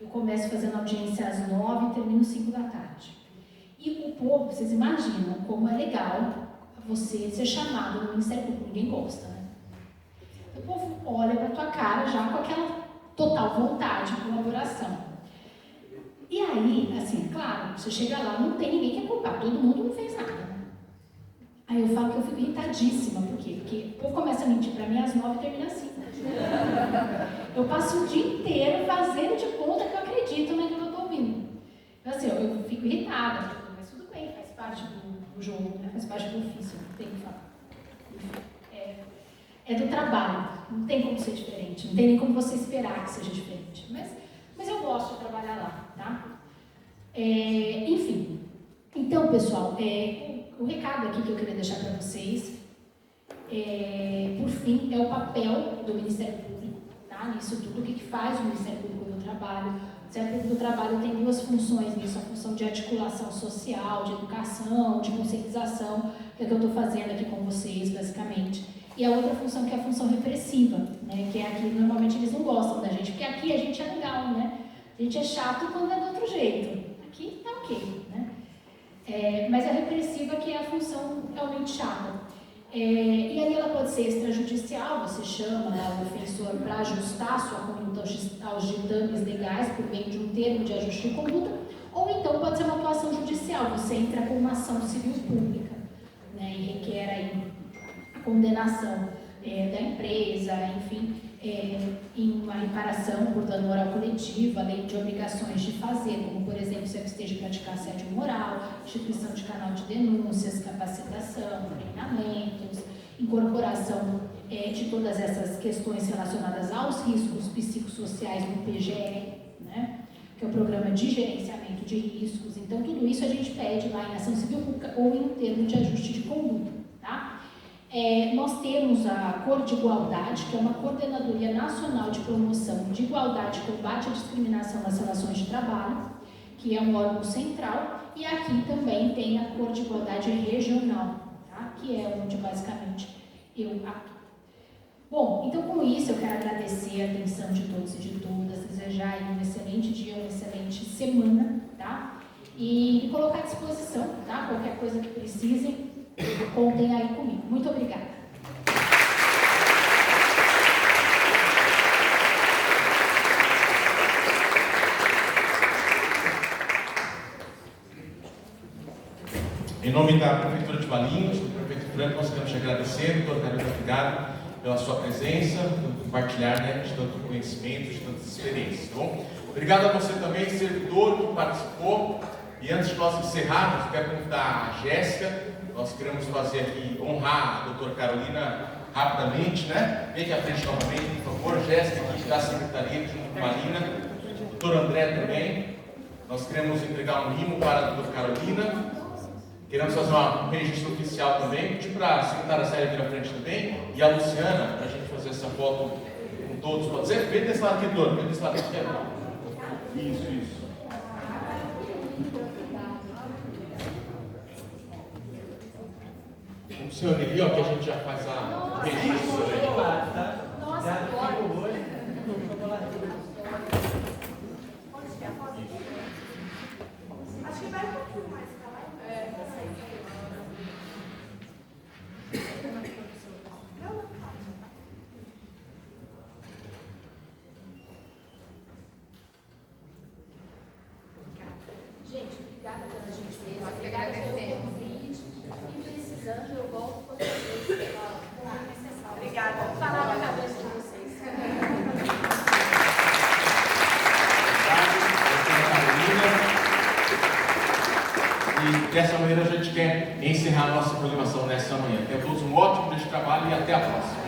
eu começo fazendo audiência às 9 e termino às 5 da tarde. E o povo, vocês imaginam como é legal você ser chamado no Ministério Público. Ninguém gosta, né? O povo olha pra tua cara já com aquela total vontade de colaboração. E aí, assim, claro, você chega lá, não tem ninguém que é culpado, todo mundo não fez nada. Aí eu falo que eu fico irritadíssima, por quê? Porque o povo começa a mentir pra mim às 9 e termina às 5. Eu passo o dia inteiro fazendo de conta que eu acredito naquilo que eu tô ouvindo. Então assim, eu fico irritada, mas tudo bem, faz parte do jogo, né? Faz parte do ofício, tem que falar. É do trabalho, não tem como ser diferente, não tem nem como você esperar que seja diferente. Mas eu gosto de trabalhar lá, tá? Enfim, então, pessoal, o recado aqui que eu queria deixar para vocês, por fim, é o papel do Ministério Público, tá? Nisso tudo, o que faz o Ministério Público do Trabalho. O Ministério Público do Trabalho tem duas funções nisso: a função de articulação social, de educação, de conscientização, que é o que eu estou fazendo aqui com vocês, basicamente. E a outra função, que é a função repressiva, né? Que é aqui, normalmente eles não gostam da gente, porque aqui a gente é legal, né? A gente é chato quando é do outro jeito. Aqui tá ok, né? Mas a repressiva, que é a função realmente chata. E aí ela pode ser extrajudicial, você chama, né, o ofensor para ajustar a sua conduta aos ditames legais por meio de um termo de ajuste de conduta, ou então pode ser uma atuação judicial, você entra com uma ação civil pública, né, e requer aí condenação da empresa, enfim, em uma reparação por dano moral coletivo, além de obrigações de fazer, como, por exemplo, se esteja praticar assédio moral, instituição de canal de denúncias, capacitação, treinamentos, incorporação de todas essas questões relacionadas aos riscos psicossociais no PGR, né, que é o Programa de Gerenciamento de Riscos. Então, tudo isso a gente pede lá em ação civil pública ou em um termo de ajuste de conduta, tá? Nós temos a Cor de Igualdade, que é uma coordenadoria nacional de promoção de igualdade e combate à discriminação nas relações de trabalho, que é um órgão central, e aqui também tem a Cor de Igualdade regional, tá? Que é onde basicamente eu atuo. Bom, então com isso eu quero agradecer a atenção de todos e de todas, desejar aí um excelente dia, uma excelente semana, tá? E me colocar à disposição, tá? Qualquer coisa que precisem, contem aí comigo. Muito obrigada. Em nome da Prefeitura de Valinhos, do prefeito Franco, nós queremos te agradecer, doutor Carlos, obrigado pela sua presença, pelo compartilhar, né, de tanto conhecimento, de tantas experiências, tá bom? Obrigado a você também, servidor, que participou. E antes de nós encerrarmos, quero convidar a Jéssica nós queremos fazer aqui, honrar a doutora Carolina rapidamente, né? Vem aqui à frente novamente, por favor. Jéssica aqui da secretaria, junto com a Marina. Doutor André também. Nós queremos entregar um mimo para a doutora Carolina. Queremos fazer um registro oficial também. Pedir para a secretária Célia vir à frente também. E a Luciana, para a gente fazer essa foto com todos. Pode ser? Vem desse lado aqui, doutor. Vem desse lado aqui. Isso. O senhor ali, ó, que a gente já faz o registro. Nossa, agora. Acho que vai um pouquinho mais, tá lá? Gente, obrigada pela gentileza. Obrigada pelo convite. E precisando, eu volto com vocês. Obrigada. Vou falar na cabeça de vocês. E dessa maneira a gente quer encerrar a nossa programação nessa manhã. Tenham todos um ótimo dia de trabalho e até a próxima.